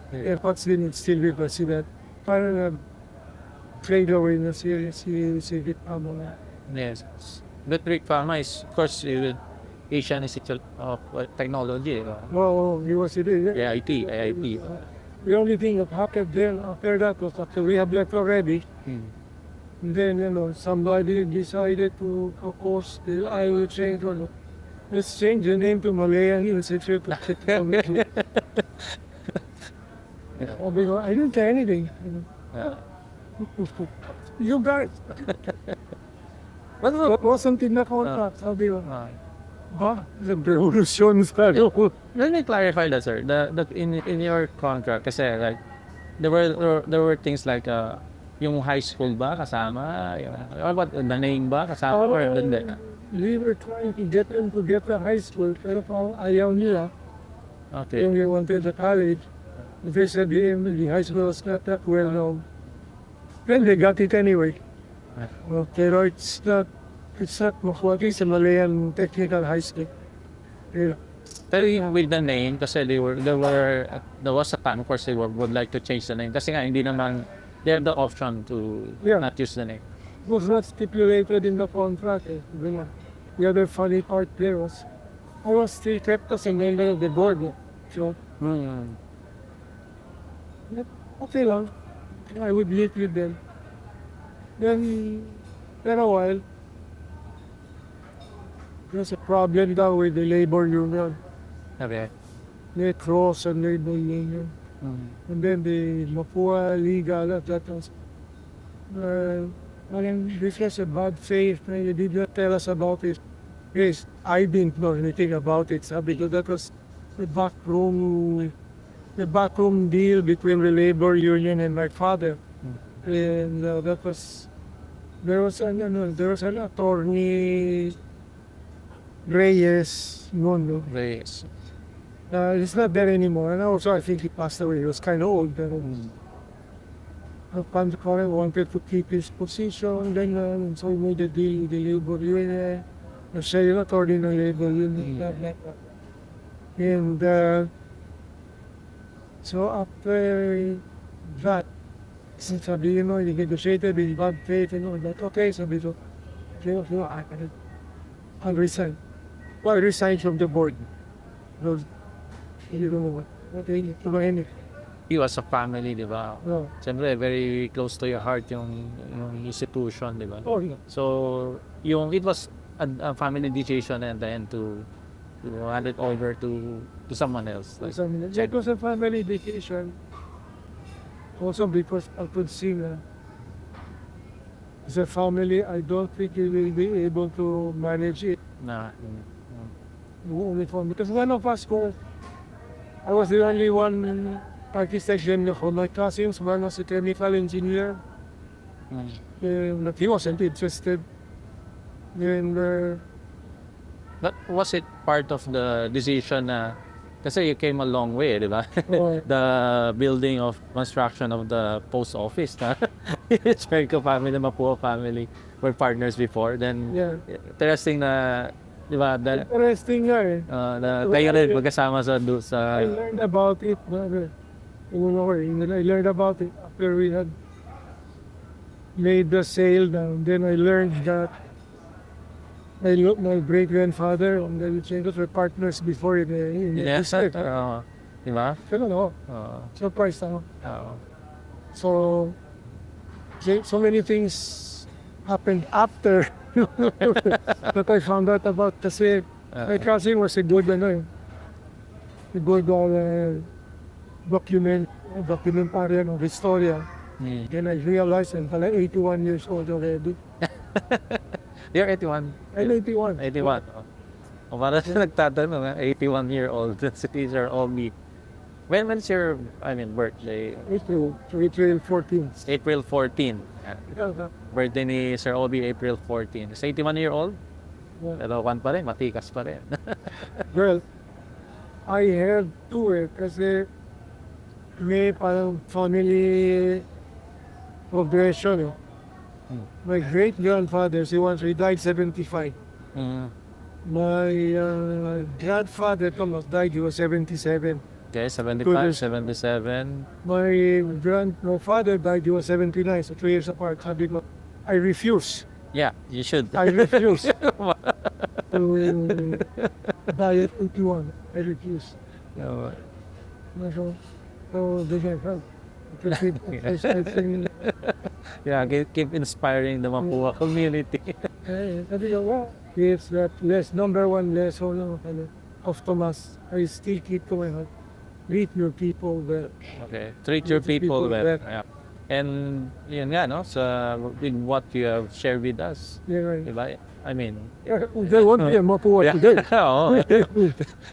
efforts din still with us, that parang trade away na si Vic Palma. Yes. But Rick Pama is, of course, Asian Institute of Technology. Oh, he was there. AIT. The only thing that happened then after that was after we had left already, and then, somebody decided to propose the I will change, let's change the name to Malayan Institute of Technology. I didn't say anything. You guys. What wasn't in the contract? Sabi ko, the revolution started. Let me clarify that, sir. That in your contract, kasi like there were things like yung high school ba kasama, or what, the name ba kasama, or hindi? We were trying to get them to get the high school, pero parang ayaw nila. Okay. When we wanted the college, they said the high school was not that well known. Then they got it anyway. Well, pero it's not Mapúa, it's a Malayan Technical High School. Yeah. Pero yung with the name, kasi there was a time, of course, they would like to change the name. Kasi nga, hindi naman, they have the option to not use the name. It was not stipulated in the contract. The other funny part there was, I was still kept as a member of the board. So, okay lang. I would meet with them. Then, in a while, there's a problem daw with the labor union. Okay. They cross and labor union. And then the Mapúa legal that was, I mean, this was a bad faith. You did not tell us about it. Yes, I didn't know anything about it, because that was the backroom deal between the labor union and my father. And there was an attorney, Reyes, no. Reyes. He's not there anymore. And also, I think he passed away. He was kind of old. Pancore wanted to keep his position. Then, so he made a deal with the labor union. Siya yung attorney ng labor union. And so after that, sabi you he negotiated with bad faith and all that. Okay, sabi ko, I'll resign. Well, I resigned from the board. Because, you know what I need to know anything. You as a family, di ba? No. Siyempre, very close to your heart yung institution, di ba? Oh, yeah. So, it was a family decision and then to hand it over to someone else. Like, It was a family vacation. Also because I could see as a family, I don't think we will be able to manage it. Only for because one of us I was the only one architect for my cousins. One was a chemical engineer. He wasn't interested. And But was it part of the decision na kasi you came a long way, di ba? The building of construction of the post office na Yuchengco family, Mapúa family were partners before. Then yeah, interesting na, di ba? interesting nga eh. Kayo rin magkasama sa I learned about it. I learned about it after we had made the sale down. Then I learned that my great-grandfather and the Yuchencos were partners before in the district. Di ba? Pero no, surprised ako. So many things happened after that I found out about kasi my cousin was a good a good documentarian of historia. Then I realized I'm 81 years old already. You're 81? I'm 81. 81. O para nagtatanong, 81-year-old. These are all me. When's your, birthday? April 14. April 14. Birthday ni Sir Obi, April 14. Is 81-year-old? Yeah. Pero pa rin, matikas pa rin. Well, I had to kasi may parang family progression. My great-grandfather, he died 75. My grandfather, Thomas, died, he was 77. Okay, 75, 77. My father died, he was 79, so 3 years apart. Sabi ko, I refuse. Yeah, you should. I refuse to die at 81. I refuse. So they can help. Yeah, keep inspiring the Mapúa community. Sabi ko, well, it's that number one lesson of Tomas. I still keep to my heart. Treat your people well. Okay, treat your people well. Yeah. And yun nga, no, with what you have shared with us. Yeah, right. Diba? There won't be a Mapúa today.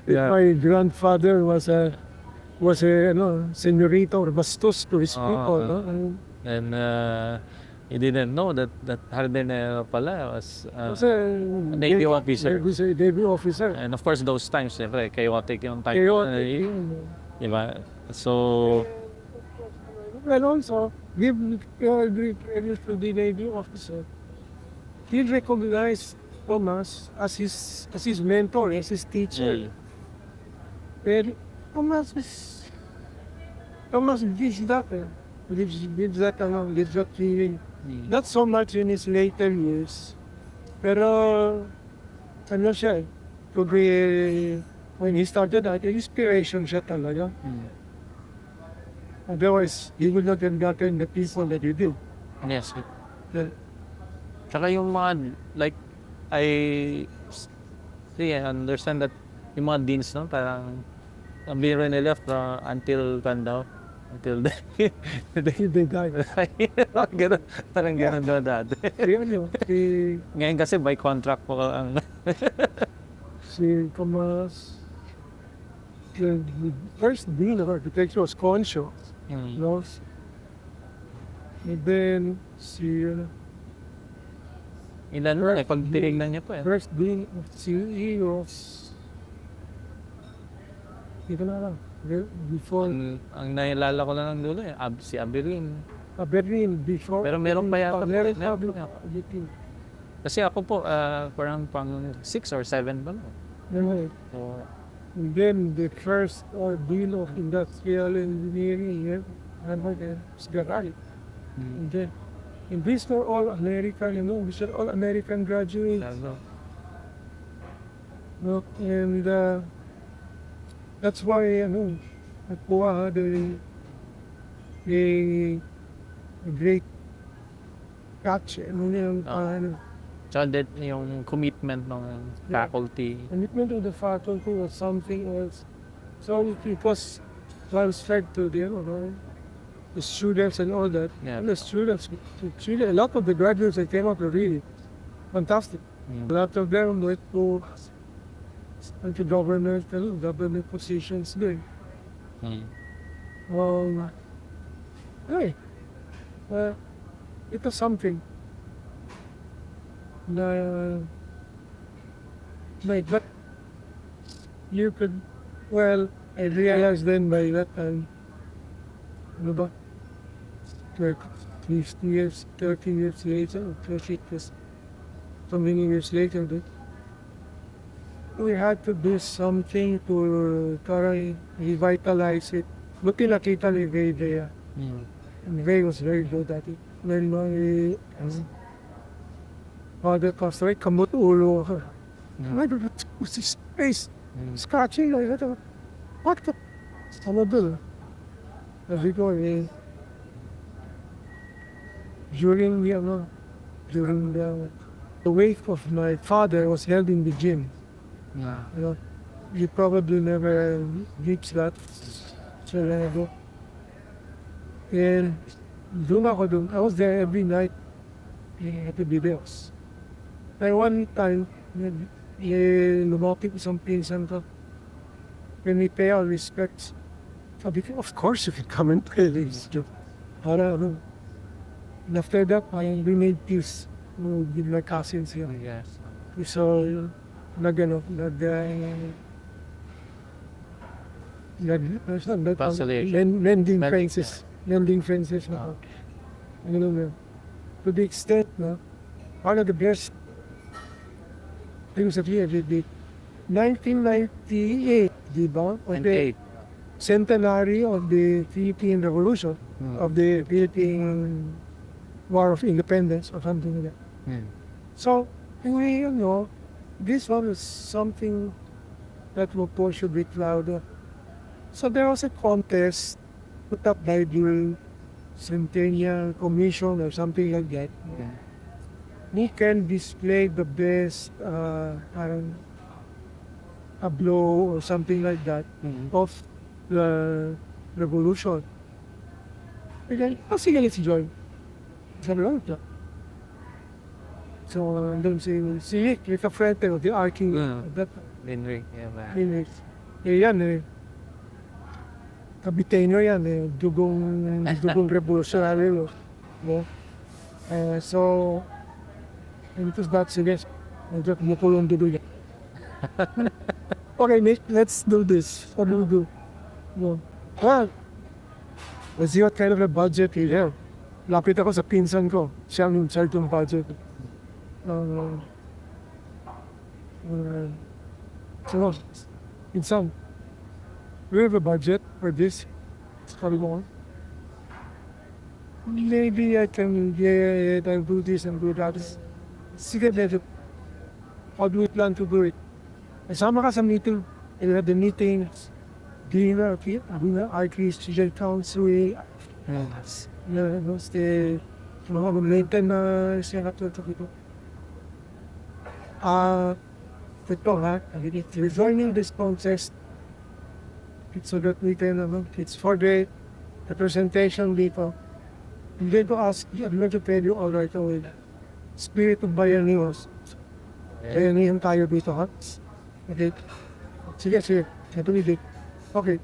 Yeah. My grandfather was a señorito or bastos to his people. No? And he didn't know that Hardinero pala was a Navy officer. Navy officer. And of course, those times, siyempre, chaotic yung time. Diba? So, and also, give credit to the Navy officer. He recognized Tomas as his mentor, as his teacher. Pero Tomas gives that feeling. Not so much in his later years. Pero, siya, to be, when he started out, inspiration siya talaga. Otherwise, he would not have gotten the people that he did. yes. Tsaka yung mga, like, I see and understand that yung mga deans, no, parang, ang biro nila until daw, until the, Till they die. ganun, parang ganun daw dati. Yun yun. Ngayon kasi by contract po ang, Si Tomas, the first dean of architecture was Concho. No? And then, ilan mo eh, pag tinignan niya po eh. first dean of CE was, dito na lang, before, Ang nailala ko lang ng dulo eh, si Abeline. Berlin, before. Pero meron pa yata. Meron Meron pa. pa. Kasi ako po, parang pang 6 or 7 ba no? So, And then the first dean of industrial engineering, was Garay. And then, and these were all American, these are all American graduates. No? And that's why, Mapúa had a great catch. tsaka yung commitment ng faculty. Commitment of the faculty was something else. So it was transferred to the students and all that. Yeah. And the students, a lot of the graduates that came out were really fantastic. A lot of them went to government positions there. Anyway, it was something. But you could, I realized then by that time, about 50 years, 30 years later, 30 years, so many years later, that we had to do something to try revitalize it. Buti nakita ni Ray there. And Ray was very good at it. When my father passed away, kamot ulo ako. I don't know, what's his face? Scratching like that. What the? Ano doon? Sabi ko, during the wake of my father was held in the gym. You probably never reached that. And doon ako doon. I was there every night at the videos. And one time, lumapit isang pinsan ko. When we pay our respects, sabi ko, of course you can come and pay this. And after that, we made peace with my cousins here. Yes. So, Reconciliation. lending friends. Lending friends. To the extent na, one of the best things of here, the 1998, di ba? And 8. Centenary of the Philippine Revolution, of the Philippine War of Independence, or something like that. So, anyway, this one is something that Mapúa should be proud of. So there was a contest put up by the Centennial Commission or something like that. We can display the best tableau or something like that of the revolution. And then, sige, let's join. Sabi ko, ito. So, doon si Rick, a friend of the arking. Henry. Yan Kabiteño yan dugong revolutionary. So, and it was that, sige, mukulong dudo yan. Okay, Nick, let's do this. What do we do? Let's see what kind of a budget we have. Lapit ako sa pinsan ko. Siya ang in-charge ng budget. So, pinsan, we have a budget for this. Sabi mo, maybe I can do this and do that. Sige, how do we plan to do it? Kasama ka sa meeting. We have the meetings. Dinner, Archie Student Council, the mga maintenance, yung natutok ito. Ito ha, it's resolving this contest so that we can, it's for the presentation dito. I'm going to ask you, I'm going to tell you all right away. Spirit of Bayanios. Bayanihan tayo dito ha. Okay. Sige. Ito ulit. Okay.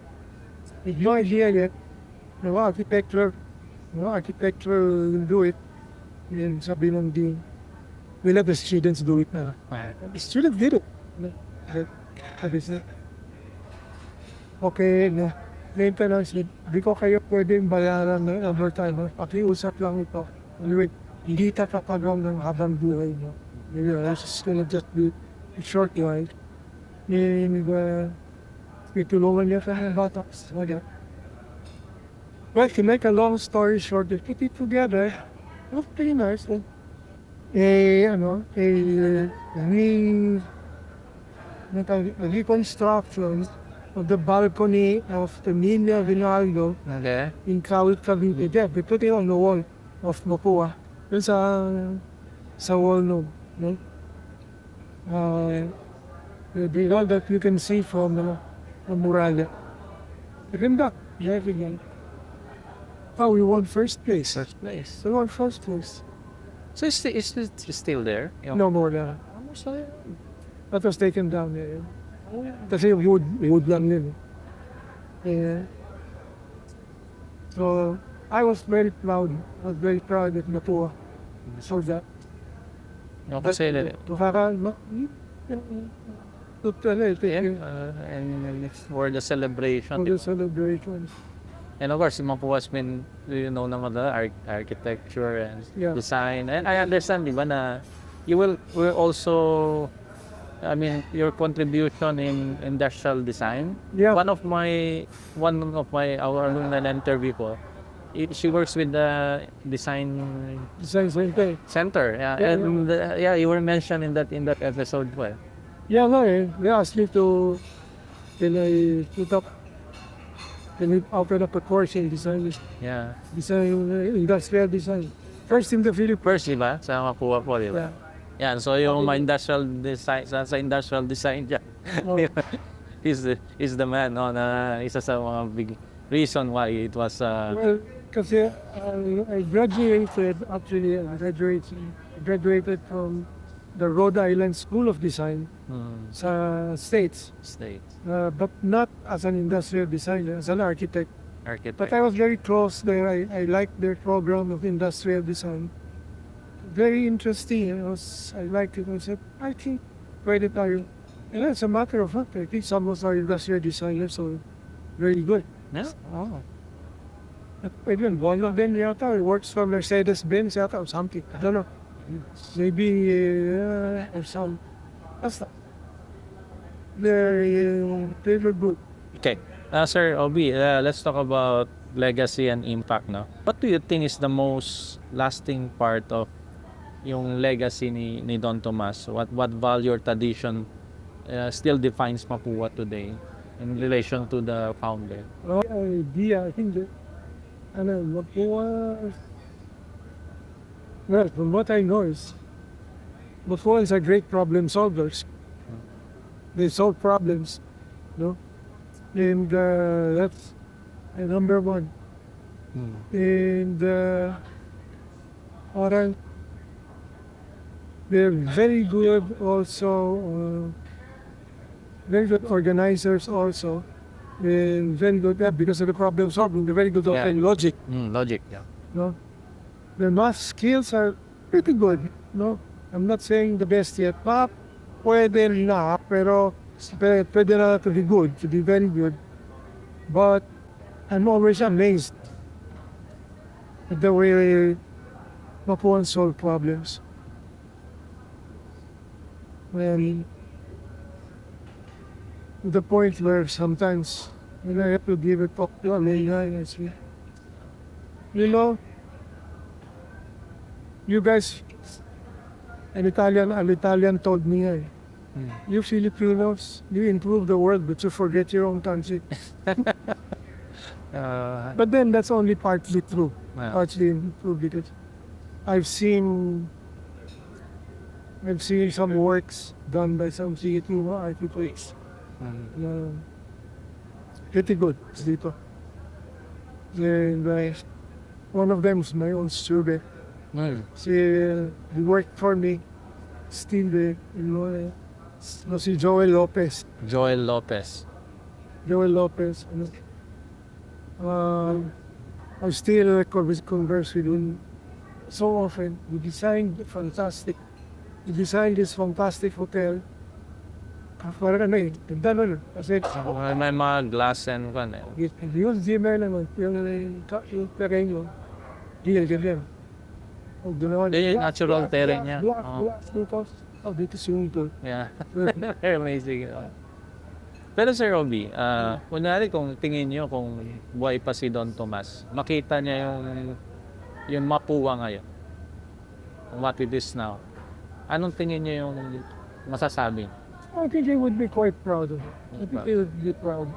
With no idea yet, architecture will do it. Then sabi ng dean, we let the students do it na. The students did it. Okay, na maintenance, di ko kayo pwedeng bayaran ng overtime. Pakiusap lang ito. Anyway, hindi tatapagaw ng habang buhay mo. It's just gonna just be a short while. Pitulungan niya sa bata. Well, to make a long story short, they put it together. It was pretty nice. Reconstruction of the balcony of the Nina Rinaldo Okay. in Cavite. Yeah, they put it on the wall of Mapúa. Yun sa wall no. The wall that you can see from the muralla. Ganda. Yeah, again. Oh, we won first place. First place. We won first place. So is it still there? No more na. So, That was taken down there. Kasi wood lang yun. Yeah. So, I was very proud. I was very proud that Mapúa saw that. no, kasi and for the celebration. For the celebration. And of course, Mapúa has been, naman the architecture and Yeah. design. And I understand, di ba, na you will also, your contribution in industrial design. Yeah. One of my our interview ko, she works with the design Design center. center. Yeah, Yeah, and you were mentioned in that episode. Well, Yeah, no, they asked me to, can I open up a course in design industrial design. First in the Philippines. first, di ba, sa Mapúa po, di ba? Yeah. Yan, so yung mga industrial design, sa industrial design dyan, Oh. is the man, no, na isa sa mga big reason why it was, Well, kasi I graduated from the Rhode Island School of Design sa States, but not as an industrial designer, as an architect. architect. But I was very close there. I liked their program of industrial design. Very interesting. I liked it. I said, I think pwede tayo. And as a matter of fact, I think some of our industrial designers are very good. Yeah? Oh. Pwede yun. One of them yata works for Mercedes-Benz yata or something. I don't know. Maybe or some. Basta. They were good. Okay. Sir Obi, let's talk about legacy and impact, no? What do you think is the most lasting part of yung legacy ni Don Tomas? What value or tradition still defines Mapúa today in relation to the founder? Idea, I think that, Mapúa, well, from what I know is, Mapúans are great problem solvers. They solve problems, no? And that's number one. And parang they're very good also, very good organizers also, and very good because of the problem solving. They're very good Yeah. in logic. Logic, yeah. No, their math skills are pretty good. No, I'm not saying the best yet. Pwede na, pero pwede na to be good, to be very good. But I'm always amazed at the way Mapúan solve problems. When to the point where sometimes when I have to give a talk to a lady, I say, you guys, an Italian told me, you Filipinos, you improve the world, but you forget your own country. But then that's only partly true. Wow. Partly improved it. I've seen some works done by some C2 architects. Pretty good dito. And one of them is my own student. He worked for me. Still there, si Joel Lopez. Joel Lopez. I still converse with him so often. He designed this fantastic hotel. Parang ganda nun. Kasi, May mga glass and yung Zimmer naman, yung terrain mo, deal ganyan. yung natural terrain niya. Dito swimming pool. Yeah. Very amazing. Pero Sir Robbie, kunwari kung tingin nyo kung buhay pa si Don Tomas, makita niya yung Mapúa ngayon, what it is now, anong tingin niyo yung masasabi? I think he would be quite proud of it. I think he would be proud.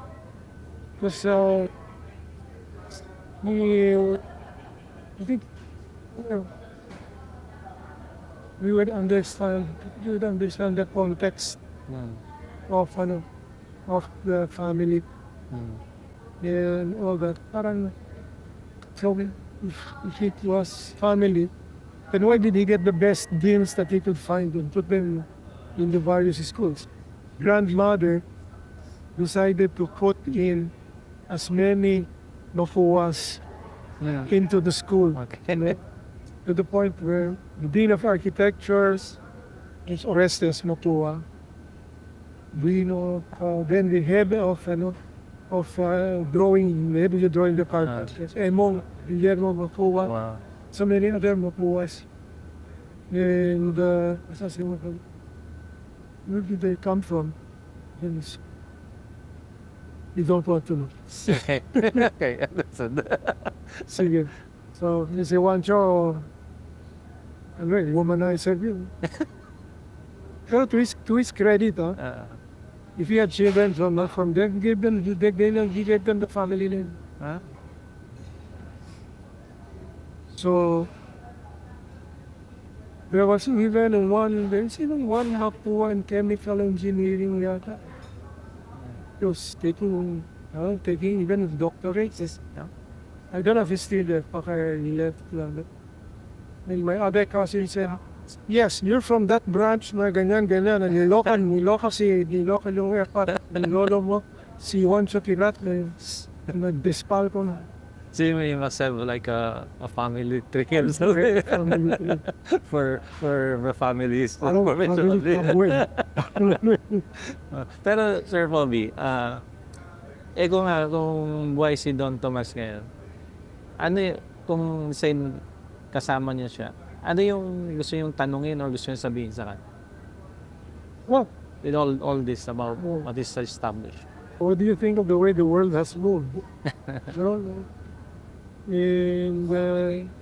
Because I think, we would understand the context of the family and all that. Parang, so if it was family, then why did he get the best deals that he could find and put them in the various schools? Grandmother decided to put in as many Mapuas into the school. To the point where the Dean of Architectures is Orestes Mapúa. Then the head of drawing, the head of the drawing department, Emong Guillermo Mapúa. Wow. So many other Mapuas. And where did they come from? You don't want to know. Okay, understood. Sige. So, si Juancho, womanizer yun. Pero to his credit, if he had children from them, he gave them the family name. So, there was even one Mapúa in chemical engineering yata. He was taking even doctorates. I don't know if he's still there. Okay, he left. And my other cousin said, yes, you're from that branch na ganyan. And niloka yung airport. And lolo mo, si Juancho Pirat na nag-dispal ko na. So you must have like a family tree or something for the families. Pero Sir Bobby, kung buhay si Don Tomas ngayon, kung kasama niya siya, ano yung gusto yung tanungin or gusto yung sabihin sa kanya? Well, with all this about what is established? What do you think of the way the world has moved?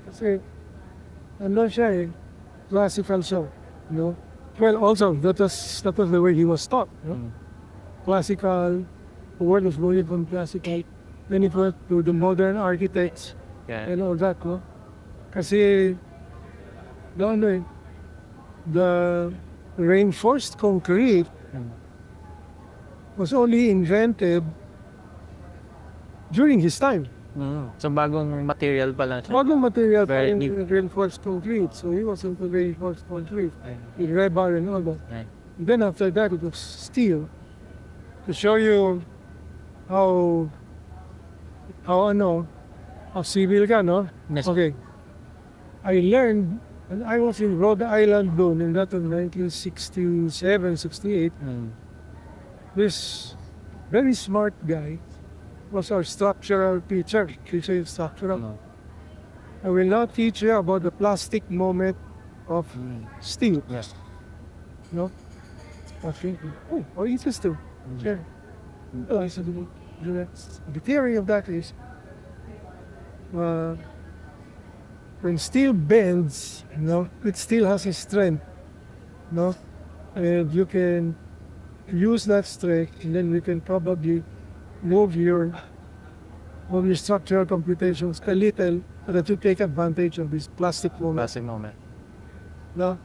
Kasi siya classical siya, Well, also, that was the way he was taught, Classical, the world was moving from classical, then it went to the modern architects, and all that, Kasi, the reinforced concrete was only invented during his time. So bagong material pa lang siya. Bagong material pa Very yung new. reinforced concrete. So he was into reinforced concrete. With rebar and all that. Right. Then after that, it was steel. To show you how civil ka, no? Yes. Okay. I learned, when I was in Rhode Island doon, in that of 1967, 68, this very smart guy was our structural teacher. Structural. I will now teach you about the plastic moment of steel. Yes. Okay. Oh, interesting. Sure. I said, the theory of that is, when steel bends, it still has a strength, and you can use that strength, and then you can probably move your of your structural computations a little that you take advantage of this plastic moment. Classic moment. No?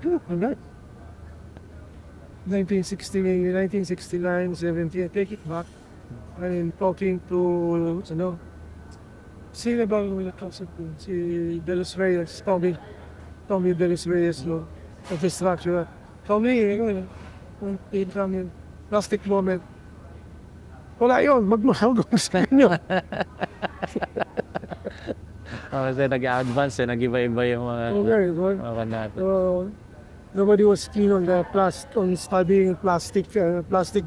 Alright. 1960, 1969, 70, I take it back. I'm talking to, sino ba yung nakausap ko? Si De Los Reyes, Tommy De Los Reyes, no? Of the structure. Tommy, yun, plastic moment. Wala yun, magmahal ko sa inyo. Kasi nag-advance nag-iba-iba yung mga Okay, mga natin. nobody was keen on on studying plastic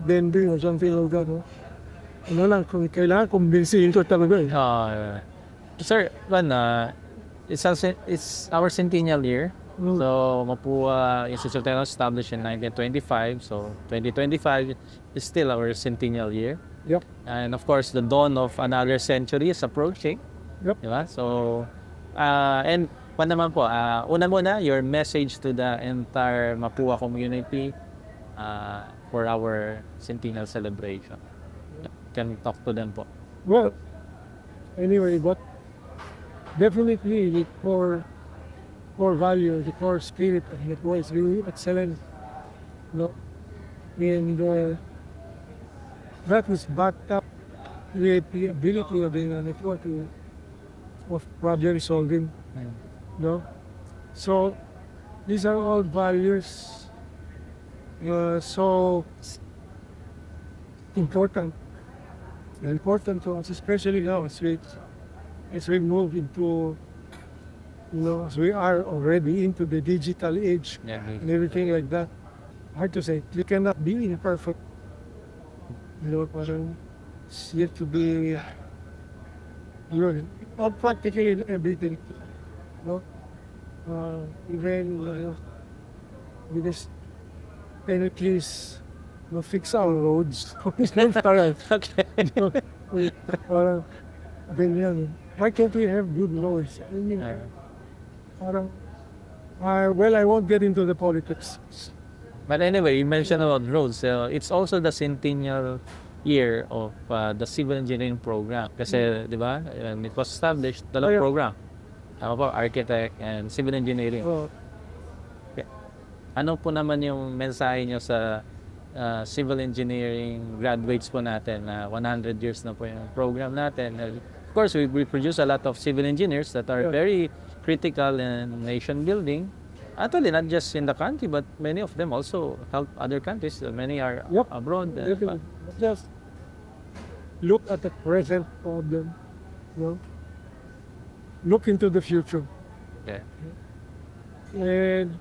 bending or something like that. No? Ano lang, kung kailangan kumbinsihin ko talaga eh. Sir, it's our centennial year. So, Mapúa Institute of Technology established in 1925. So, 2025 is still our centennial year. Yep. And of course, the dawn of another century is approaching. Yep. Diba? So, and pa naman po, una muna, your message to the entire Mapúa community for our centennial celebration. Can talk to them po. Well, anyway, but definitely the core value, the core spirit of it was really excellent. No? And that was backed up with the ability of the network of problem solving. No? So, these are all values so important to us, especially now as we move into, as we are already into the digital age and everything like that. Hard to say. You cannot be imperfect. Parang it's yet to be not practically everything. No? Even we just can at least fix our roads. Okay. Why can't we have good roads? I mean, well, I won't get into the politics. But anyway, you mentioned about roads. It's also the centennial year of the civil engineering program. Kasi, di ba, it was established, the program. Tama po, architect and civil engineering. Okay. Ano po naman yung mensahe nyo sa civil engineering graduates po natin na 100 years na po yung program natin? Of course, we produce a lot of civil engineers that are very critical in nation building. Actually, not just in the country, but many of them also help other countries. Many are abroad. Just look at the present problem. Look into the future. Yeah. And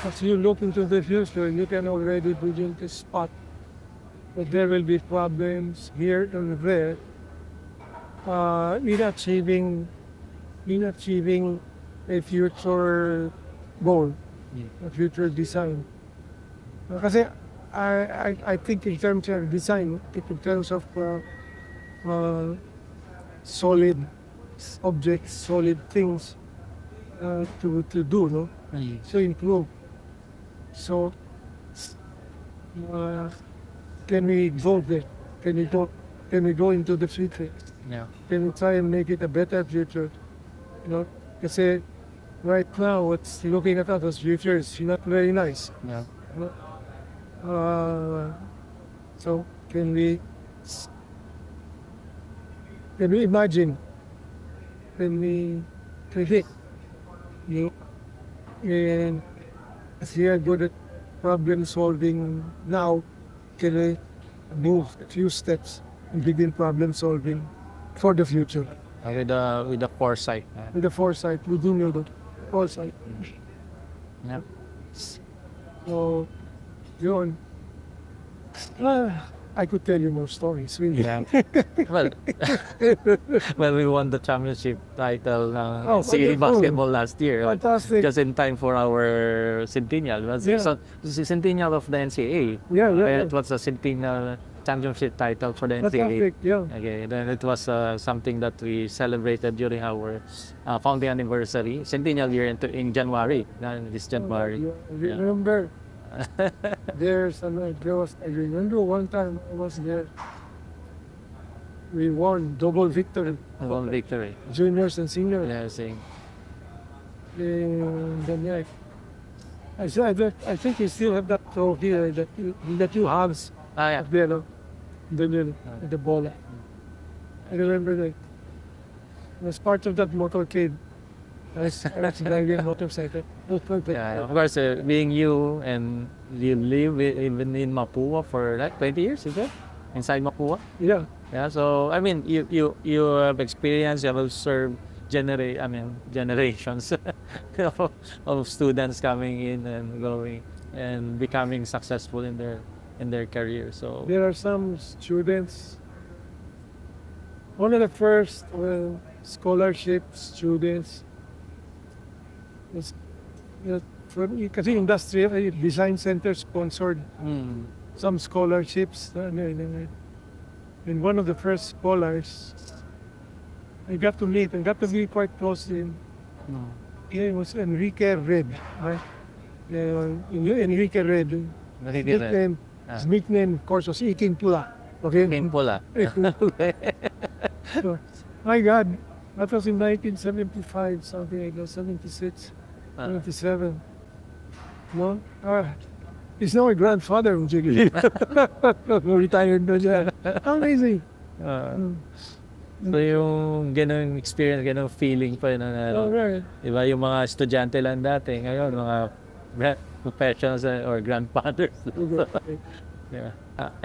as you look into the future, you can already begin to spot that there will be problems here and there in achieving a future goal, a future design. Kasi I think in terms of design, in terms of solid objects, solid things to do, no? So improve. So can we go there? Can we go into the future? Yeah. Can we try and make it a better future? Kasi right now, what's looking at us as future is not very nice. Yeah. So can we imagine? Can we predict? And as we are good at problem solving now, can we move a few steps and begin problem solving for the future? With the foresight. With the foresight, we do know the foresight. Yeah. So, yun. I could tell you more stories, really. Yeah. Well, we won the championship title CA basketball last year. Fantastic. Just in time for our centennial. So, this is centennial of the NCAA. Yeah. It was a centennial championship title for the NCAA. Fantastic, yeah. Okay, then it was something that we celebrated during our founding anniversary, centennial year in January. This January. Remember, I remember one time I was there we won double victory, One victory. juniors and seniors. Yeah, saying. And then, yeah, I think you still have that trophy that you have Ah, yeah. up there, no? The ball. I remember that. I was part of that motorcade. I was driving a motorcycle. Yeah, of course, being you and you live even in Mapúa for like 20 years, is it? Inside Mapúa? Yeah. Yeah, so I mean, you have experience, you have observed generations of students coming in and going and becoming successful in their career. So There are some students, one of the first scholarship students is from kasi industrial design center sponsored some scholarships. And one of the first scholars, I got to meet and got to be quite close to him. He was Enrique Red, right? Enrique Red. Nickname, his nickname, of course, was Iking Pula. Okay? Pula. So, my God, that was in 1975, something like that, 76, 77. No? He's now a grandfather, retired na siya. Amazing. So yung ganung experience, ganung feeling pa yun, Right. Diba yung mga estudyante lang dati, ngayon mga professionals or grandfathers. Yeah.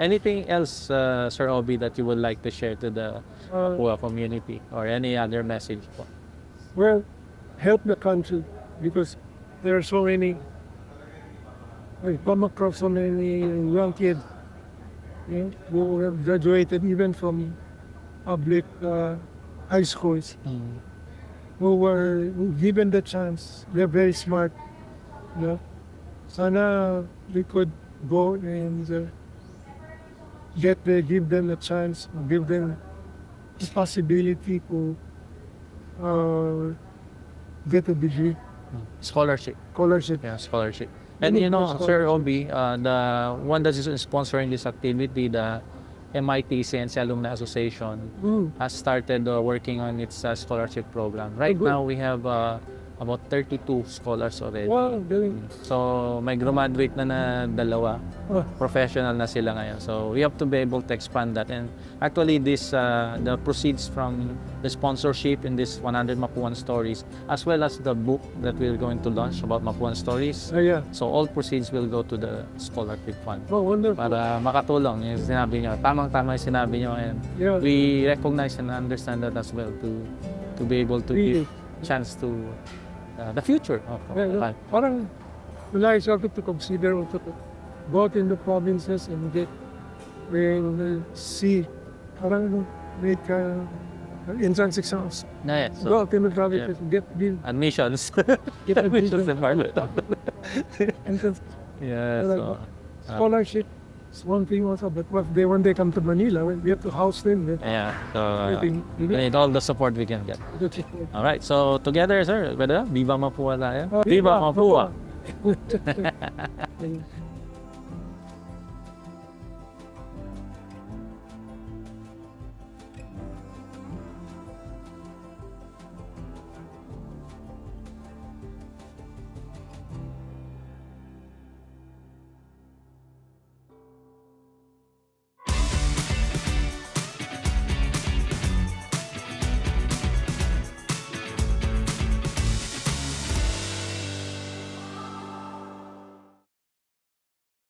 Anything else, Sir Obi, that you would like to share to the Mapúa community or any other message po? Well, help the country because there are so many, I come across so many young kids who have graduated even from public high schools, who were given the chance. They're very smart. Sana we could go and give them a chance, give them the possibility to get a degree, Scholarship. scholarship. Yeah, scholarship. And you know, Sir Obi, the one that is sponsoring this activity, the MITC and Alumni Association, has started working on its scholarship program. Right now, we have about 32 scholars already. Wow, galing. So, may graduate na dalawa. Professional na sila ngayon. So, we have to be able to expand that. And actually, this the proceeds from the sponsorship in this 100 Mapúan Stories, as well as the book that we're going to launch about Mapúan Stories. Yeah. So, all proceeds will go to the scholarship fund. Oh, wonderful. Para makatulong yung sinabi nyo. Tamang-tama yung sinabi nyo. And Yeah. we recognize and understand that as well to be able to give chance to the future of Yeah, parang wala started to consider also to go out in the provinces and get see parang make entrance exams. Yes. Go out in the provinces and get Admissions. get Admissions admission. department. Entrance Yeah, so, scholarship is one thing also, but when they come to Manila, we have to house them. yeah, so we need all the support we can get. All right, so together, sir, Viva Mapúa tayo. Viva Mapúa!